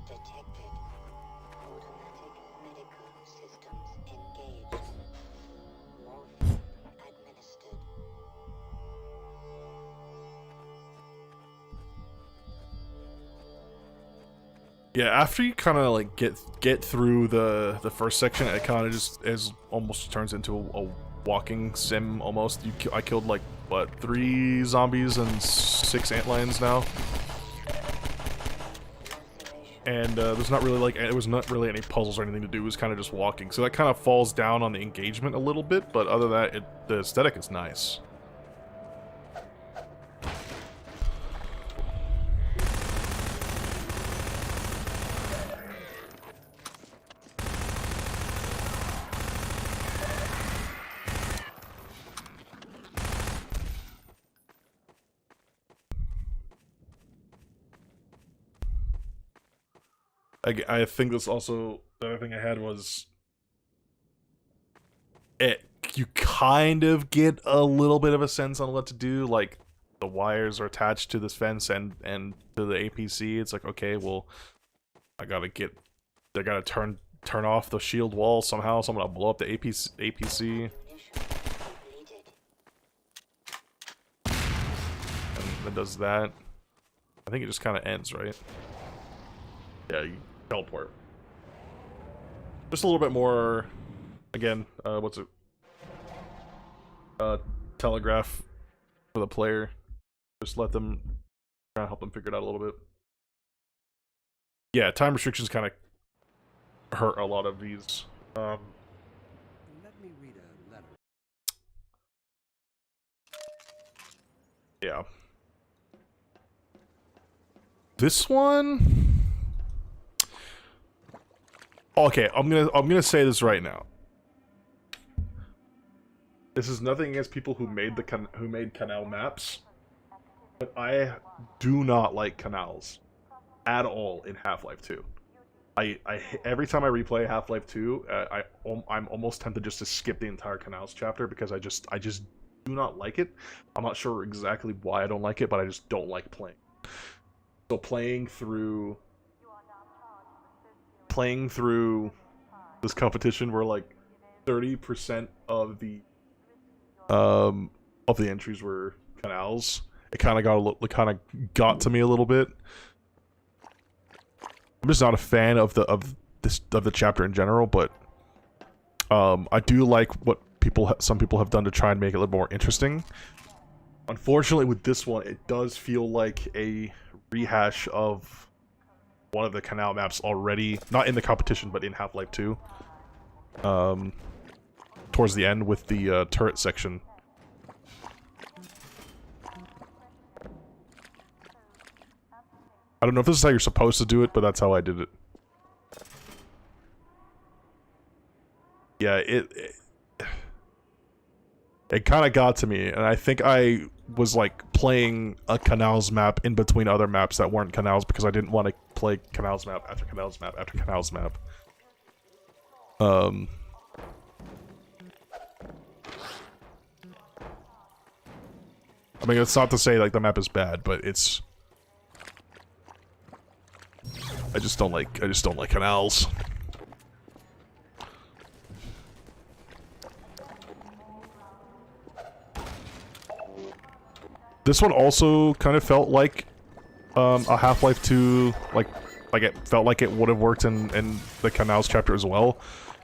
detected. Automatic medical systems engaged. Morphine administered. Yeah, after you kind of like get through the first section, it kind of just almost turns into a walking sim almost. I killed like what 3 zombies and 6 antlions now, and there's not really there was not really any puzzles or anything to do. It was kind of just walking, so that kind of falls down on the engagement a little bit. But other than that, the aesthetic is nice. I think this also, the other thing I had was you kind of get a little bit of a sense on what to do. Like the wires are attached to this fence and to the APC. It's like, okay, well, I gotta turn off the shield wall somehow, so I'm gonna blow up the APC. And it does that. I think it just kind of ends, right? Yeah, you teleport. Just a little bit more, again, what's it? Telegraph for the player. Just let them, try to help them figure it out a little bit. Yeah, time restrictions kind of hurt a lot of these. Let me read a letter. Yeah. This one. Okay, I'm gonna say this right now. This is nothing against people who made canal maps, but I do not like canals at all in Half-Life 2. Every time I replay Half-Life 2, I'm almost tempted just to skip the entire canals chapter because I just do not like it. I'm not sure exactly why I don't like it, but I just don't like playing. So playing through this competition where like 30% of the entries were canals, it kind of got to me a little bit. I'm just not a fan of the chapter in general, but I do like what some people have done to try and make it a little more interesting. Unfortunately, with this one, it does feel like a rehash of one of the canal maps already, not in the competition, but in Half-Life 2. Towards the end with the turret section. I don't know if this is how you're supposed to do it, but that's how I did it. Yeah, it kind of got to me, and I think I was like playing a canals map in between other maps that weren't canals because I didn't want to play canals map after canals map after canals map. I mean, it's not to say like the map is bad, but it's I just don't like canals. This one also kind of felt like a Half-Life 2, like it felt like it would have worked in the canals chapter as well,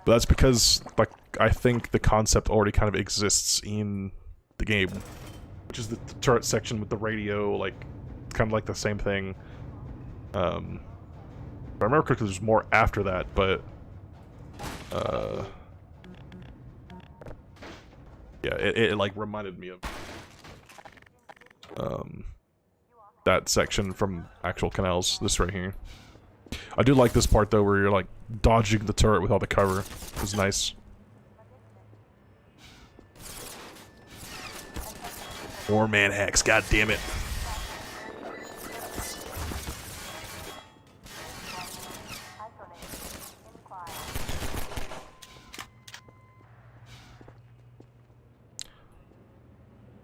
but that's because like I think the concept already kind of exists in the game, which is the turret section with the radio, like kind of like the same thing. If I remember correctly, there's more after that, but yeah, it like reminded me of that section from actual canals, this right here. I do like this part though, where you're like dodging the turret without the cover. It's nice. More man hacks, god damn it.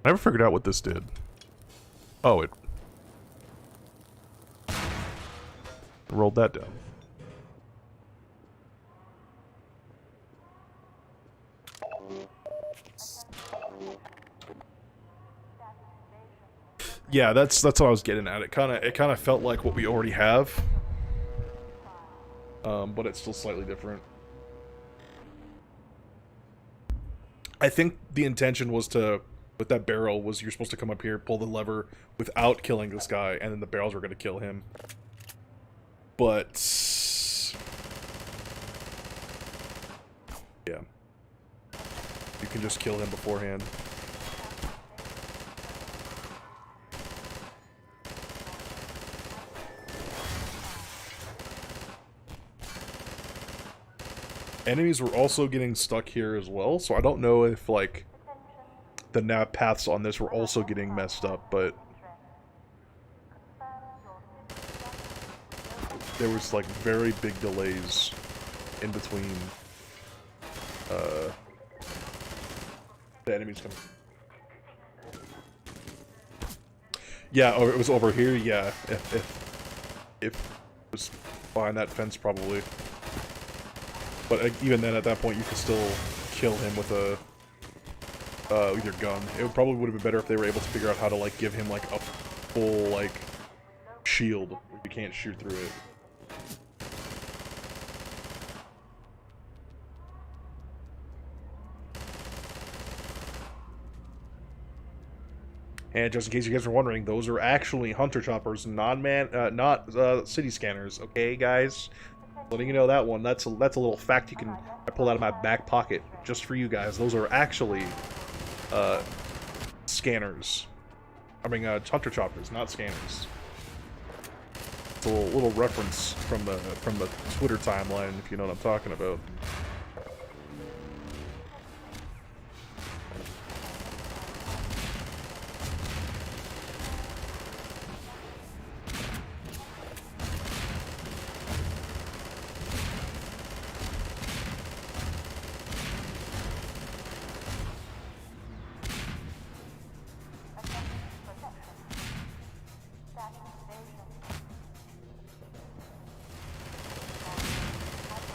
I never figured out what this did. Oh, it rolled that down. Yeah, that's what I was getting at. It kind of felt like what we already have, but it's still slightly different. I think the intention was to, with that barrel, was you're supposed to come up here, pull the lever without killing this guy, and then the barrels were going to kill him. But yeah, you can just kill him beforehand. Enemies were also getting stuck here as well, so I don't know if, like, the nav paths on this were also getting messed up, but there was, like, very big delays in between the enemies coming. Yeah, or it was over here, yeah, if it was behind that fence, probably. But even then, at that point, you could still kill him with your gun. It probably would have been better if they were able to figure out how to, like, give him, like, a full, like, shield where you can't shoot through it. And just in case you guys are wondering, those are actually hunter choppers, not city scanners. Okay, guys, letting you know that one. That's a little fact I pulled out of my back pocket just for you guys. Those are actually scanners. I mean, hunter choppers, not scanners. It's a little reference from the Twitter timeline, if you know what I'm talking about.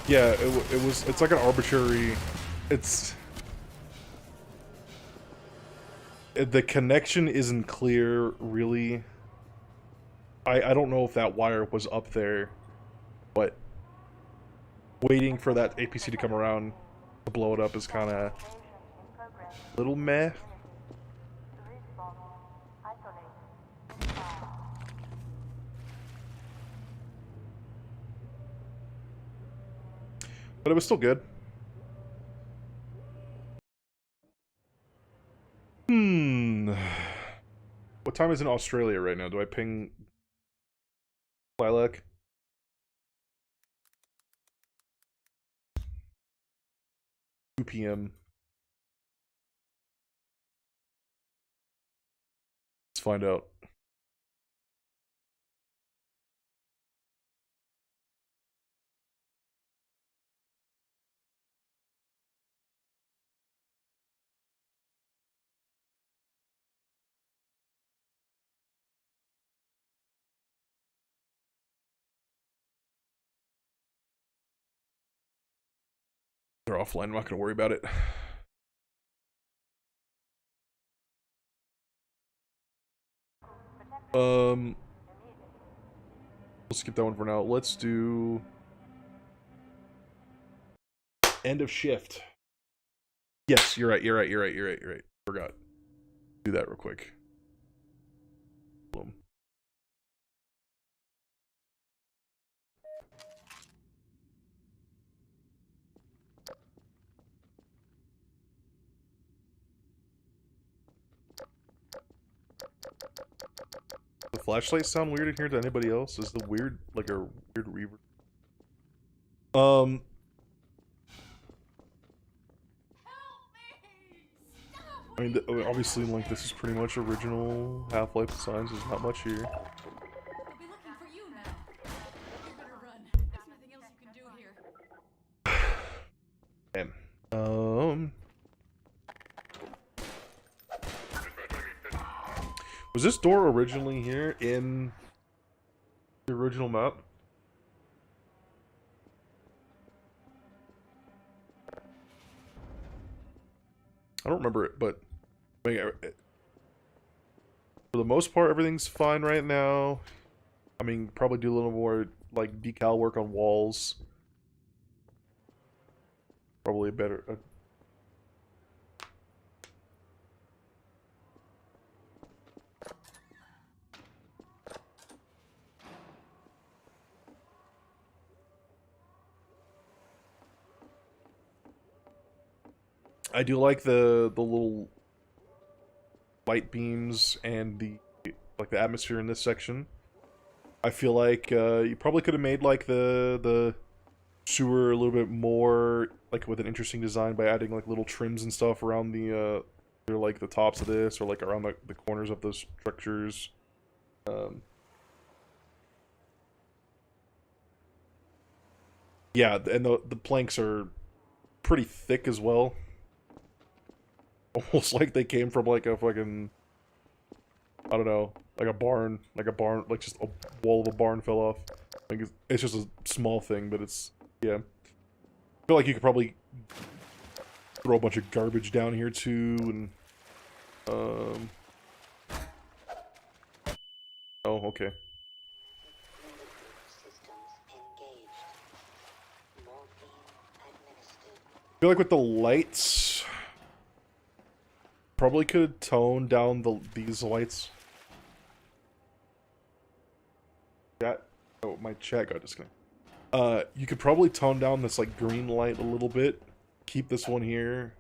Yeah, it's like an arbitrary, the connection isn't clear, really. I don't know if that wire was up there, but waiting for that APC to come around to blow it up is kind of a little meh. But it was still good. What time is in Australia right now? Do I ping Lilac? 2 p.m. Let's find out. They're offline, I'm not gonna worry about it. We'll skip that one for now. Let's do end of shift. Yes, you're right. Forgot. Do that real quick. Boom. The flashlights sound weird in here to anybody else? Is the weird, like a weird reverb? I mean, obviously, like, this is pretty much original Half-Life designs. There's not much here. They'll be looking for you now. You better run. There's nothing else you can do here. Damn. Was this door originally here in the original map? I don't remember it, but I mean, for the most part, everything's fine right now. I mean, probably do a little more like decal work on walls. Probably better. I do like the little light beams and the atmosphere in this section. I feel like you probably could have made like the sewer a little bit more like with an interesting design by adding like little trims and stuff around the either like the tops of this or like around the corners of those structures. Yeah, and the planks are pretty thick as well. Almost like they came from like a fucking, I don't know, like a barn, like just a wall of a barn fell off. Like it's just a small thing, but it's, yeah. I feel like you could probably throw a bunch of garbage down here too, and oh, okay. I feel like with the lights, probably could have toned down these lights. Chat. Oh, my chat got disconnected. You could probably tone down this like green light a little bit. Keep this one here,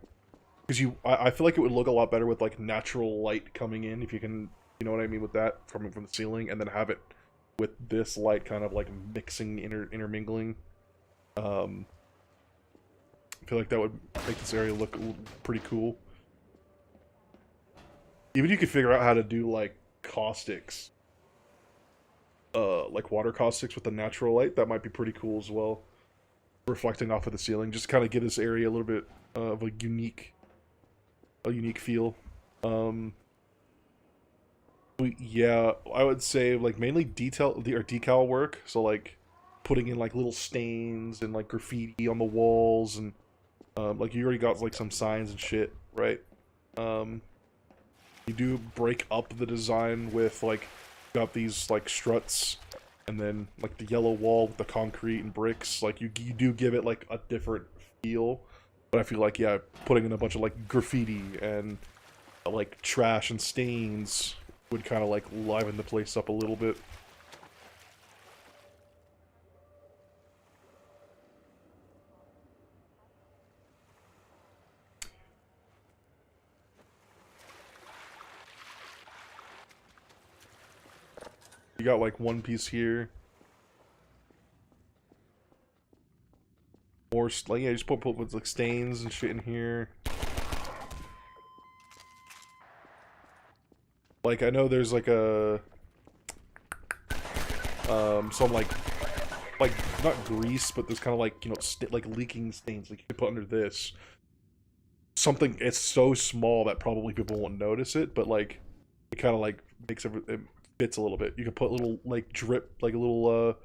because I feel like it would look a lot better with like natural light coming in, if you can, you know what I mean with that, from the ceiling, and then have it with this light kind of like mixing, intermingling. I feel like that would make this area look pretty cool. Even you could figure out how to do like caustics, like water caustics with the natural light. That might be pretty cool as well, reflecting off of the ceiling. Just kind of give this area a little bit of a unique feel. Yeah, I would say like mainly decal work. So like putting in like little stains and like graffiti on the walls, and like you already got like some signs and shit, right? You do break up the design with like, got these like struts, and then like the yellow wall with the concrete and bricks. Like you do give it like a different feel, but I feel like, yeah, putting in a bunch of like graffiti and like trash and stains would kind of like liven the place up a little bit. You got like one piece here. More like, yeah, just put with like stains and shit in here. Like I know there's like a some like not grease, but there's kind of like, you know, like leaking stains like you could put under this. Something, it's so small that probably people won't notice it, but like it kind of like makes it fits a little bit. You can put little like drip, like a little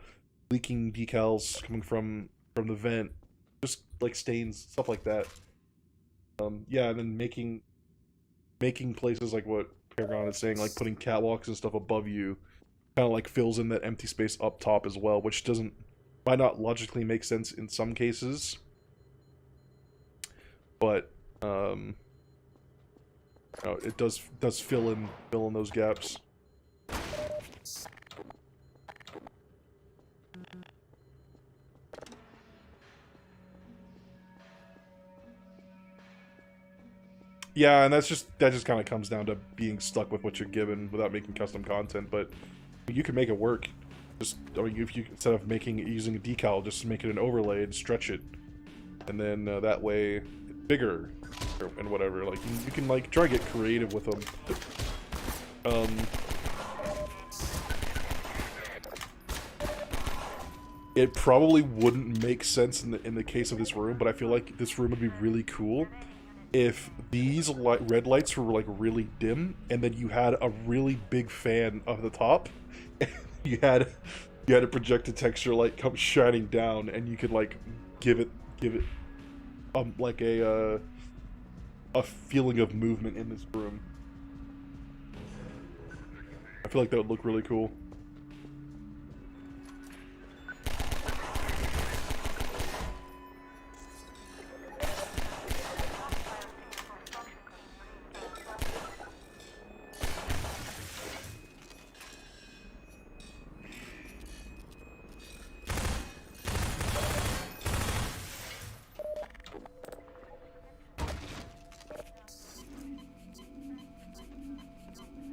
leaking decals coming from the vent, just like stains, stuff like that. Yeah, and then making places like what Paragon is saying, like putting catwalks and stuff above you, kind of like fills in that empty space up top as well, which might not logically make sense in some cases, but it does fill in those gaps. Yeah, and that just kind of comes down to being stuck with what you're given without making custom content. But you can make it work. Just, I mean, if you, instead of using a decal, just make it an overlay and stretch it, and then that way it's bigger and whatever. Like you can like try to get creative with them. It probably wouldn't make sense in the case of this room, but I feel like this room would be really cool if these red lights were like really dim, and then you had a really big fan of the top, and you had a projected texture light come shining down, and you could like give it like a a feeling of movement in this room. I feel like that would look really cool.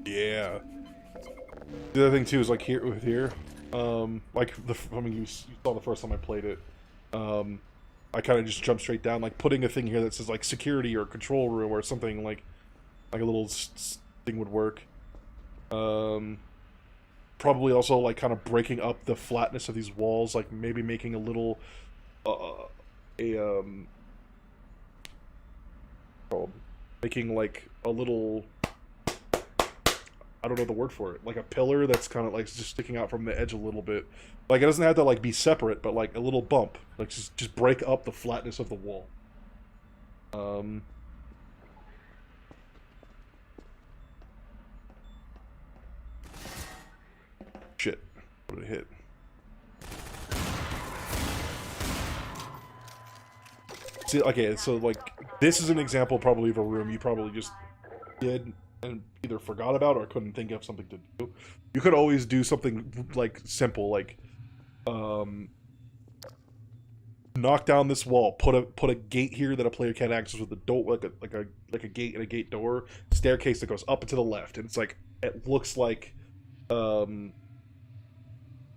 Yeah. The other thing too is like here, like I mean you saw the first time I played it. I kind of just jumped straight down, like putting a thing here that says like security or control room or something like a little thing would work. Probably also like kind of breaking up the flatness of these walls, like maybe making a little making like a little, I don't know the word for it, like a pillar that's kind of like just sticking out from the edge a little bit. Like it doesn't have to like be separate, but like a little bump, like just break up the flatness of the wall. Shit, what did it hit? See, okay, so like this is an example probably of a room you probably just did and either forgot about or couldn't think of something to do. You could always do something like simple, like knock down this wall, put a gate here that a player can't access with a door, like a gate and a gate door, staircase that goes up and to the left, and it's like um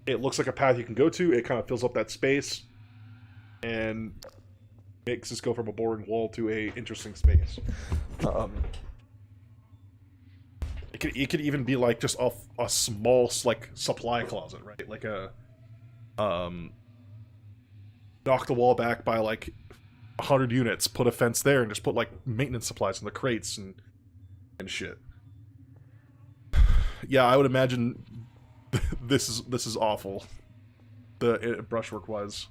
it looks like a path you can go to. It kind of fills up that space and makes us go from a boring wall to a interesting space. It could even be like just a small like supply closet, right? Like a knock the wall back by like 100 units, put a fence there, and just put like maintenance supplies in the crates and shit. Yeah, I would imagine this is awful. The brushwork wise.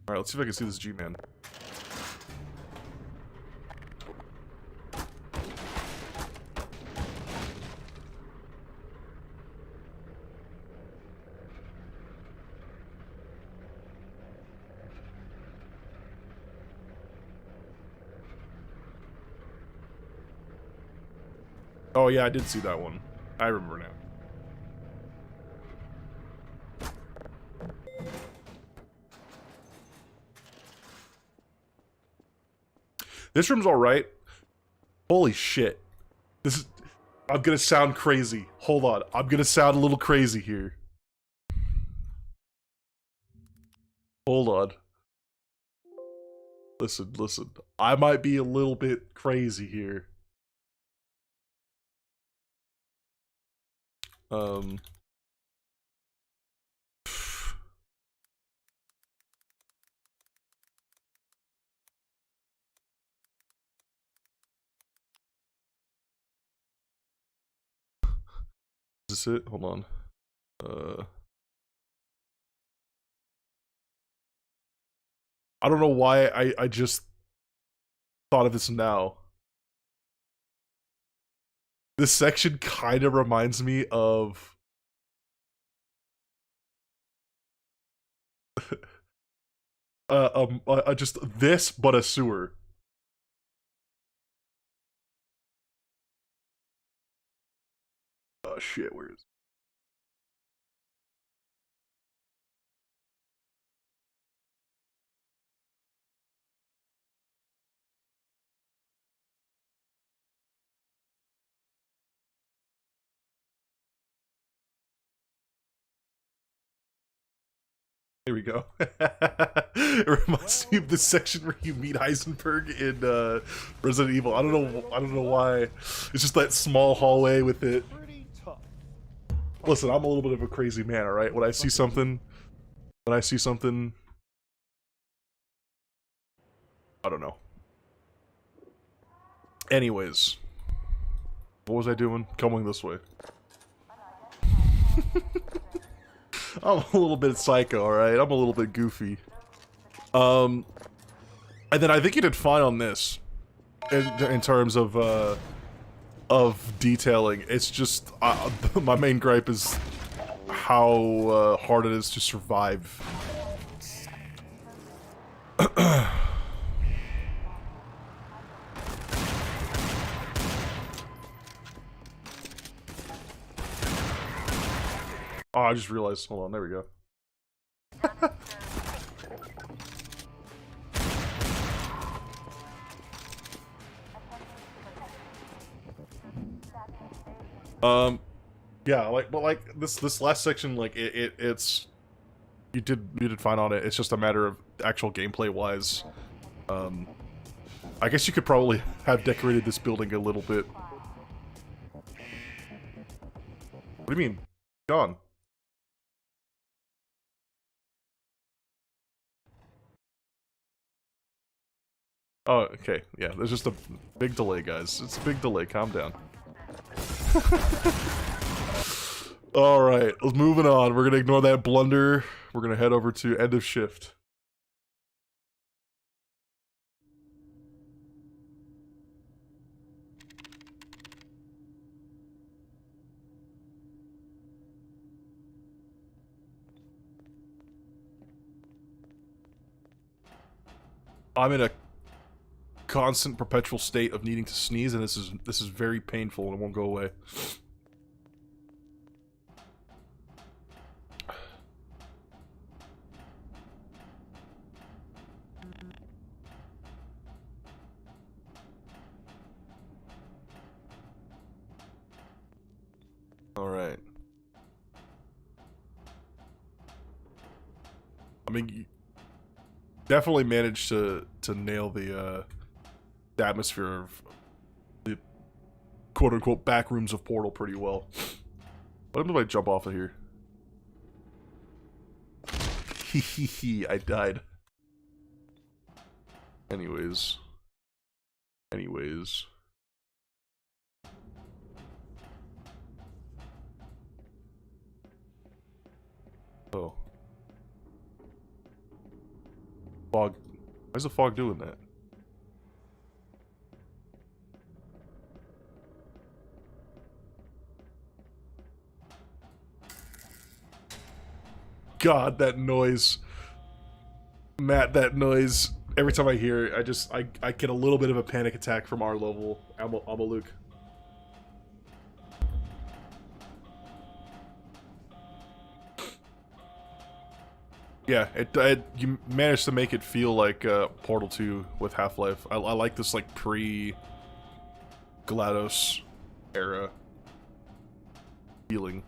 Alright, let's see if I can see this G-Man. Oh yeah, I did see that one. I remember now. This room's alright. Holy shit. This is... I'm gonna sound crazy. Hold on. I'm gonna sound a little crazy here. Hold on. Listen, listen. I might be a little bit crazy here. Is this it? Hold on. I don't know why I just thought of this now. This section kind of reminds me of just this, but a sewer. Oh shit, where is it? Here we go. It reminds me of the section where you meet Heisenberg in Resident Evil. I don't know why. It's just that small hallway with it. Listen, I'm a little bit of a crazy man, alright? When I see something, I don't know. Anyways. What was I doing? Coming this way. I'm a little bit psycho, alright? I'm a little bit goofy. And then I think you did fine on this. In terms of detailing. It's just, my main gripe is how hard it is to survive. Oh, I just realized. Hold on, there we go. Yeah, like, but like this last section, like it's you did fine on it. It's just a matter of actual gameplay wise. I guess you could probably have decorated this building a little bit. What do you mean, John? Oh, okay. Yeah, there's just a big delay, guys. It's a big delay. Calm down. Alright, moving on. We're gonna ignore that blunder. We're gonna head over to end of shift. I'm in a constant perpetual state of needing to sneeze, and this is very painful and it won't go away. Alright. I mean, you definitely managed to nail the atmosphere of the quote-unquote back rooms of Portal pretty well. What if I jump off of here? Hehehe, I died. Anyways. Oh. Fog. Why is the fog doing that? God, that noise. Matt, that noise. Every time I hear it, I get a little bit of a panic attack from our level. Amaluk. Yeah, you managed to make it feel like Portal 2 with Half-Life. I like this like pre-GLaDOS era feeling.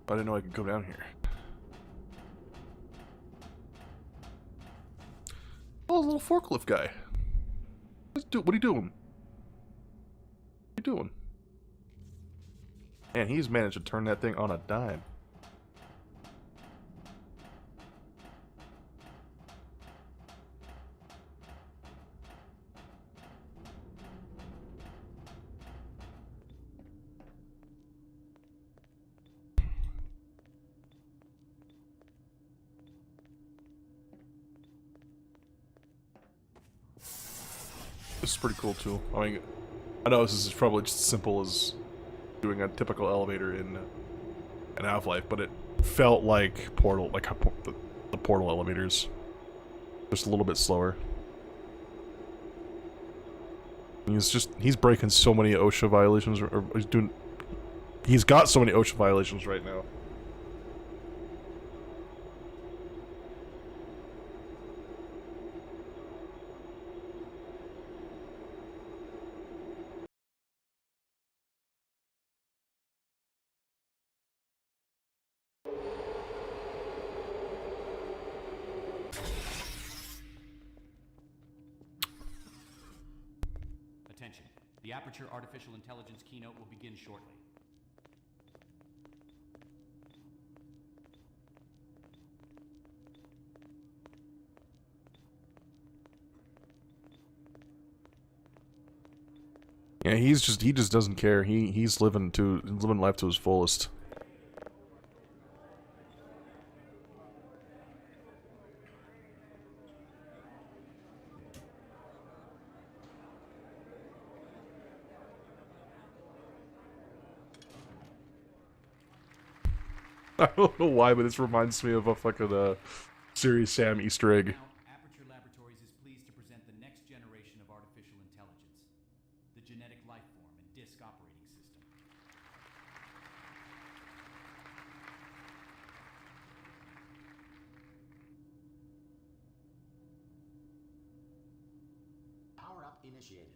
I didn't know I could go down here. Oh, a little forklift guy. What are you doing? What are you doing? Man, he's managed to turn that thing on a dime. This is pretty cool too. I mean, I know this is probably just as simple as doing a typical elevator in Half-Life, but it felt like Portal, like how the Portal elevators, just a little bit slower. He's breaking so many OSHA violations, or he's got so many OSHA violations right now. Attention. The Aperture Artificial Intelligence keynote will begin shortly. Yeah, he just doesn't care. He's living life to his fullest. I don't know why, but this reminds me of a fucking Serious Sam Easter egg. Now, Aperture Laboratories is pleased to present the next generation of artificial intelligence, the genetic life form and disk operating system. Power up initiated.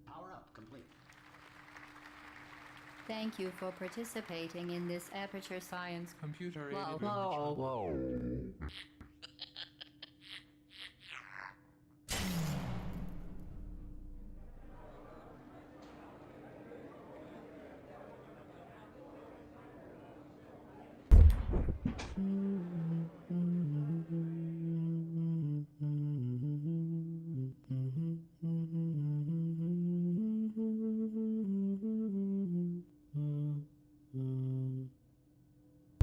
Power up complete. Thank you for participating in this Aperture Science. Computer Whoa, aided whoa.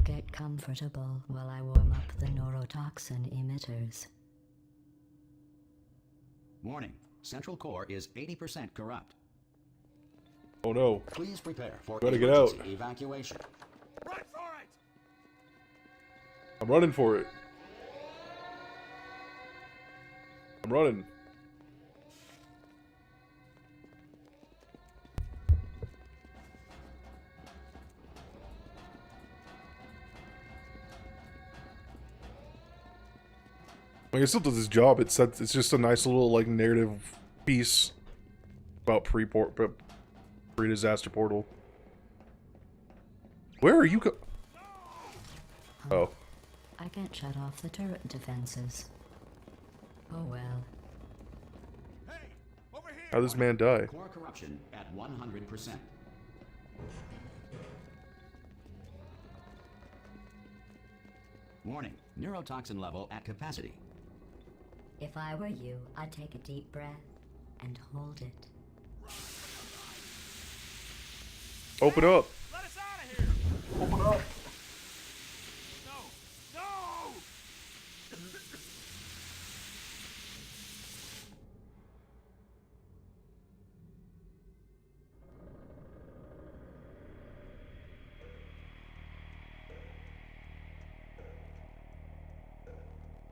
Get comfortable while I warm up the neurotoxin emitters. Warning. Central core is 80% corrupt. Oh no. Please prepare for Gotta get out. emergency evacuation. Run for it! I'm running for it. I'm running. Like, it still does its job. It's just a nice little like narrative piece about pre-disaster portal. Where are you go? Oh, I can't shut off the turret defenses. Oh well. Hey, over here! how does this man die? Core corruption at 100%. Warning. Neurotoxin level at capacity. If I were you, I'd take a deep breath and hold it. Open up. Let us out of here! Open up. No! No!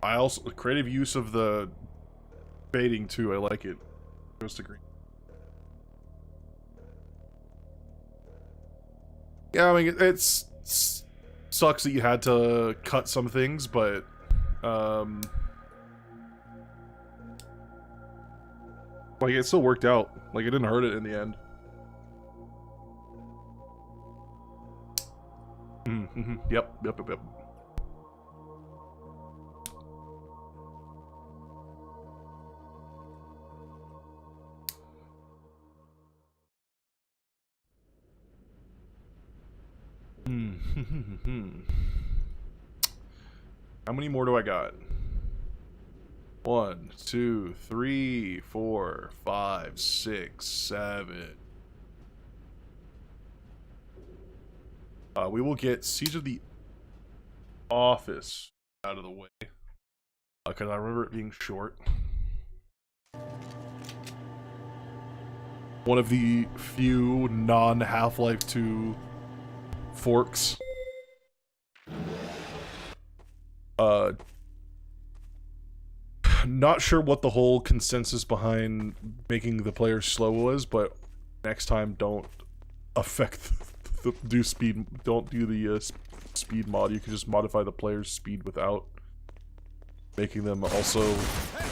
I also creative use of the fading too. I like it. Goes to green. Yeah, I mean it's sucks that you had to cut some things, but like it still worked out. Like it didn't hurt it in the end. Mm-hmm. Yep. How many more do I got? 1, 2, 3, 4, 5, 6, 7. We will get Siege of the Office out of the way. Because I remember it being short. One of the few non-Half-Life 2 forks. Not sure what the whole consensus behind making the players slow was, but next time don't affect don't do the speed mod. You can just modify the player's speed without making them also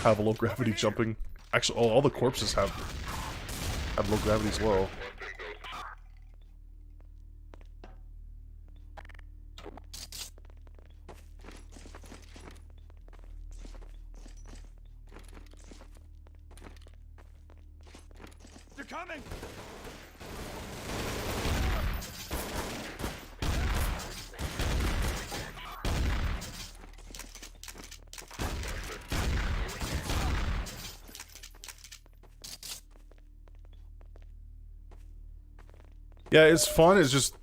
have low gravity jumping. Actually, all the corpses have low gravity as well. They're coming! Yeah, it's fun. It's just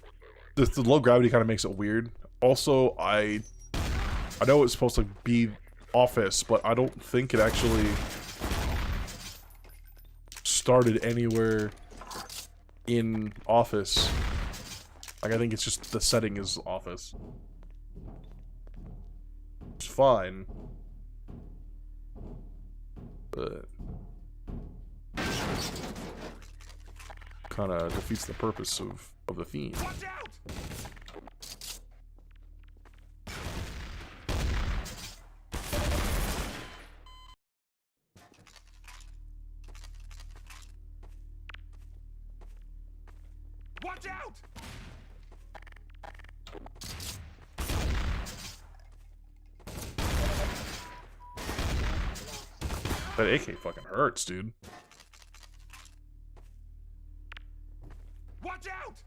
the low gravity kind of makes it weird. Also, I know it's supposed to be Office, but I don't think it actually started anywhere in Office. Like, I think it's just the setting is Office. It's fine. But kind of defeats the purpose of the theme. Watch out! Watch out! That AK fucking hurts, dude. Watch out!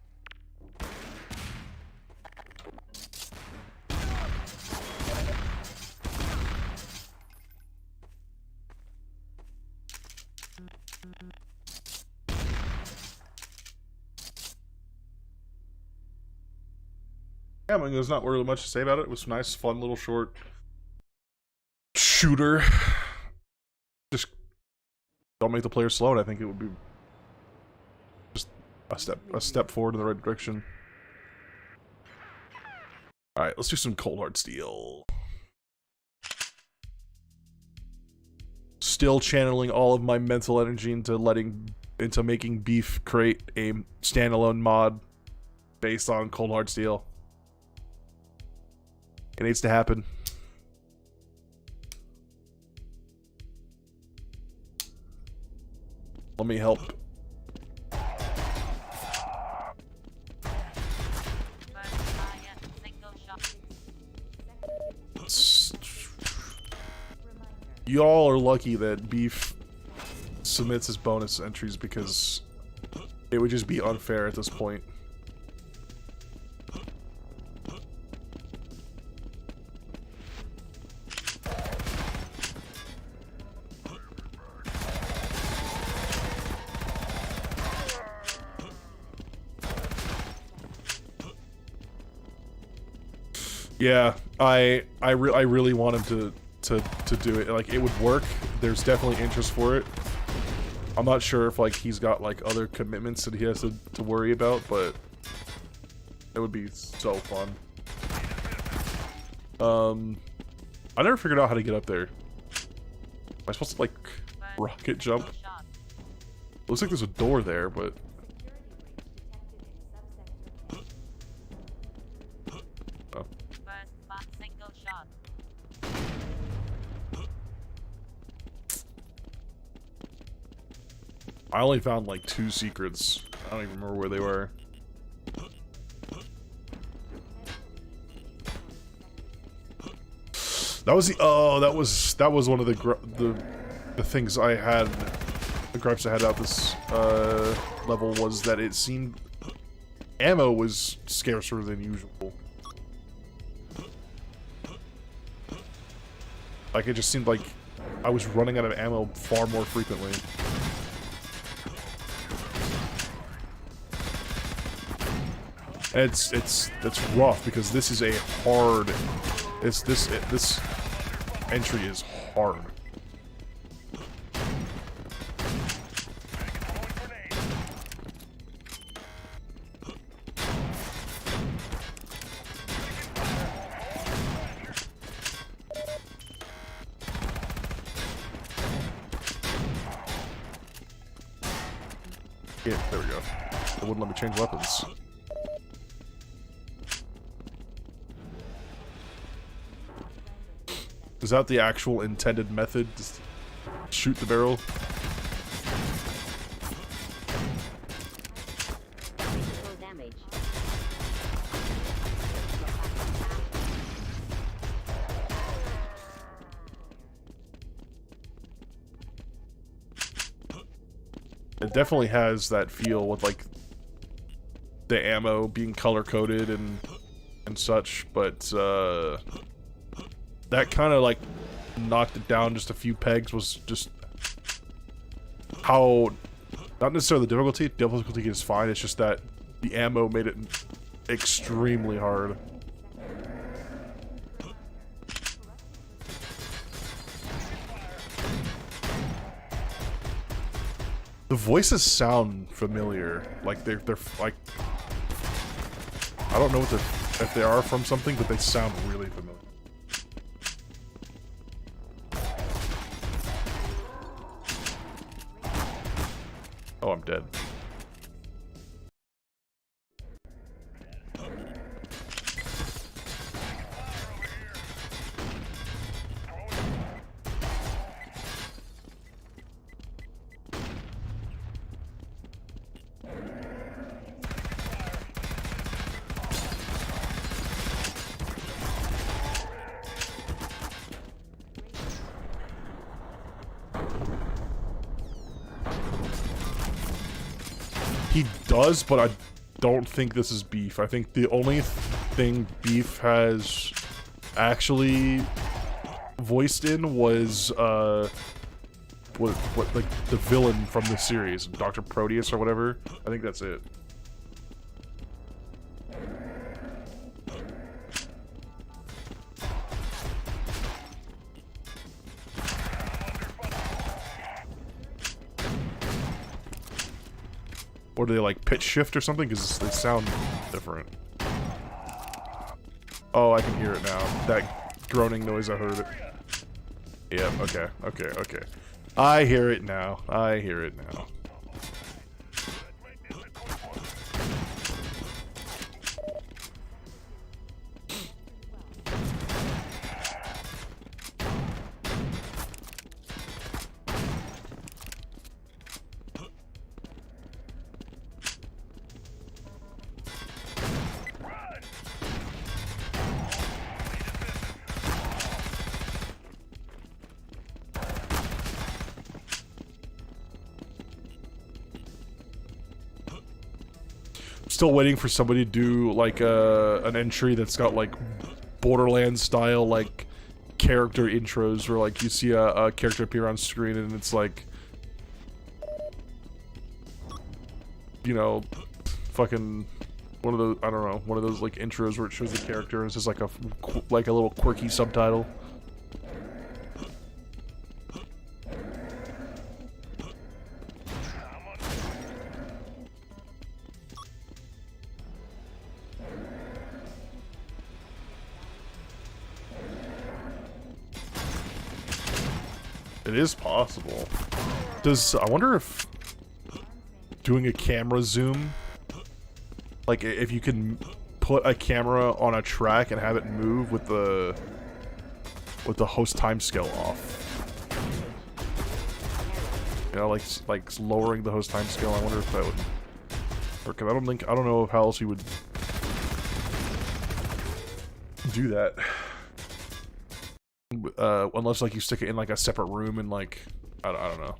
Yeah, I mean, there's not really much to say about it. It was a nice, fun little short shooter. Just don't make the player slow, and I think it would be just a step forward in the right direction. All right, let's do some cold hard steel. Still channeling all of my mental energy into making Beef create a standalone mod based on cold hard steel. It needs to happen. Let me help. Y'all are lucky that Beef submits his bonus entries because it would just be unfair at this point. Yeah, I really want him to do it. Like, it would work. There's definitely interest for it. I'm not sure if like he's got like other commitments that he has to worry about, but it would be so fun. I never figured out how to get up there. Am I supposed to like rocket jump? Looks like there's a door there, but I only found like 2 secrets. I don't even remember where they were. That was the that was one of the things I had, the gripes I had about this level was that it seemed ammo was scarcer than usual. Like, it just seemed like I was running out of ammo far more frequently. And it's rough because this is a hard. This entry is hard. Yeah, there we go. It wouldn't let me change weapons. Is that the actual intended method? Just shoot the barrel? It definitely has that feel with like the ammo being color coded and such, but that kind of like knocked it down just a few pegs. Was just how, not necessarily the difficulty is fine, it's just that The ammo made it extremely hard. The voices sound familiar. Like they're like, I don't know what if they are from something, but they sound really familiar. Oh, I'm dead. He does, but I don't think this is beef. I think the only thing beef has actually voiced in was what like the villain from the series, Dr. Proteus or whatever. I think that's it. Or do they like pitch shift or something? Because they sound different. Oh, I can hear it now. That groaning noise, I heard it. Yep, okay, okay, okay. I hear it now. I hear it now. Still waiting for somebody to do like an entry that's got like Borderlands style like character intros where like you see a character appear on screen and it's like, you know, fucking one of those, I don't know, one of those like intros where it shows the character and it's just like a little quirky subtitle. It is possible. I wonder if doing a camera zoom, like if you can put a camera on a track and have it move with the host timescale off. You know, like lowering the host timescale. I wonder if that would work. 'Cause I don't know how else you would do that. Unless like you stick it in like a separate room and like I don't know.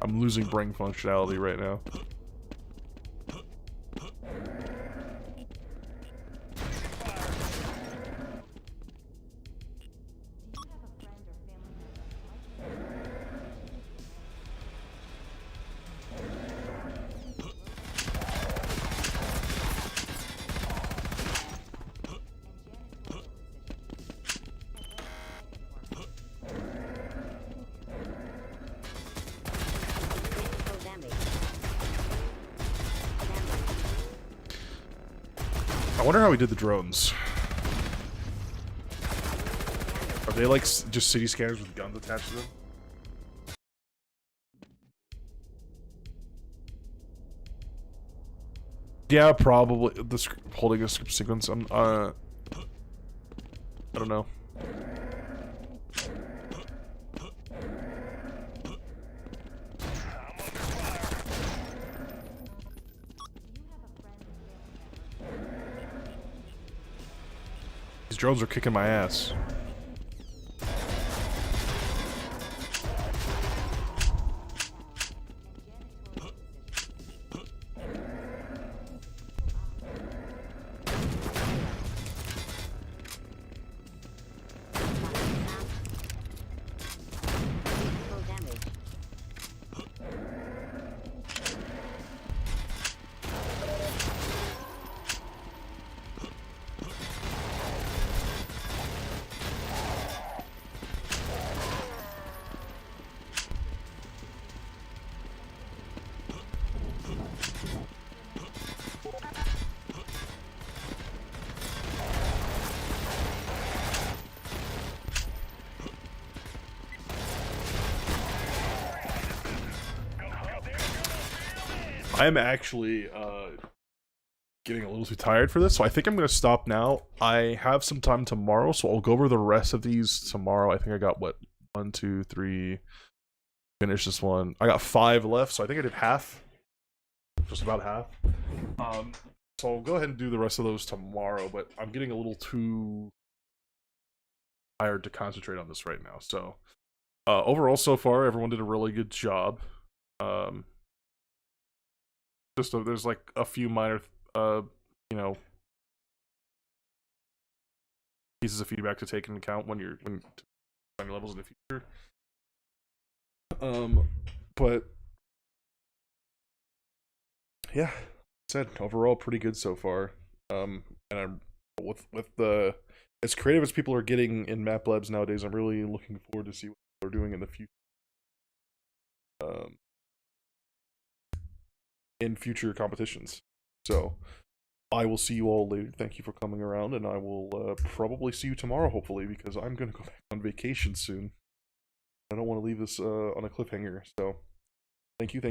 I'm losing brain functionality right now. I wonder how we did the drones. Are they like just city scanners with guns attached to them? Yeah, probably. Holding a script sequence. I don't know. These drones are kicking my ass. I'm actually getting a little too tired for this, so I think I'm going to stop now. I have some time tomorrow, so I'll go over the rest of these tomorrow. I think I got, what, 1, 2, 3, finish this one. I got 5 left, so I think I did half. Just about half. So I'll go ahead and do the rest of those tomorrow, but I'm getting a little too tired to concentrate on this right now. So overall, so far, everyone did a really good job. There's like a few minor, you know, pieces of feedback to take into account when you're on your levels in the future. But yeah, said overall pretty good so far. And I'm with the as creative as people are getting in map labs nowadays, I'm really looking forward to see what they're doing in the future. In future competitions. So I will see you all later. Thank you for coming around, and I will probably see you tomorrow, hopefully, because I'm gonna go back on vacation soon. I don't want to leave this on a cliffhanger. So thank you.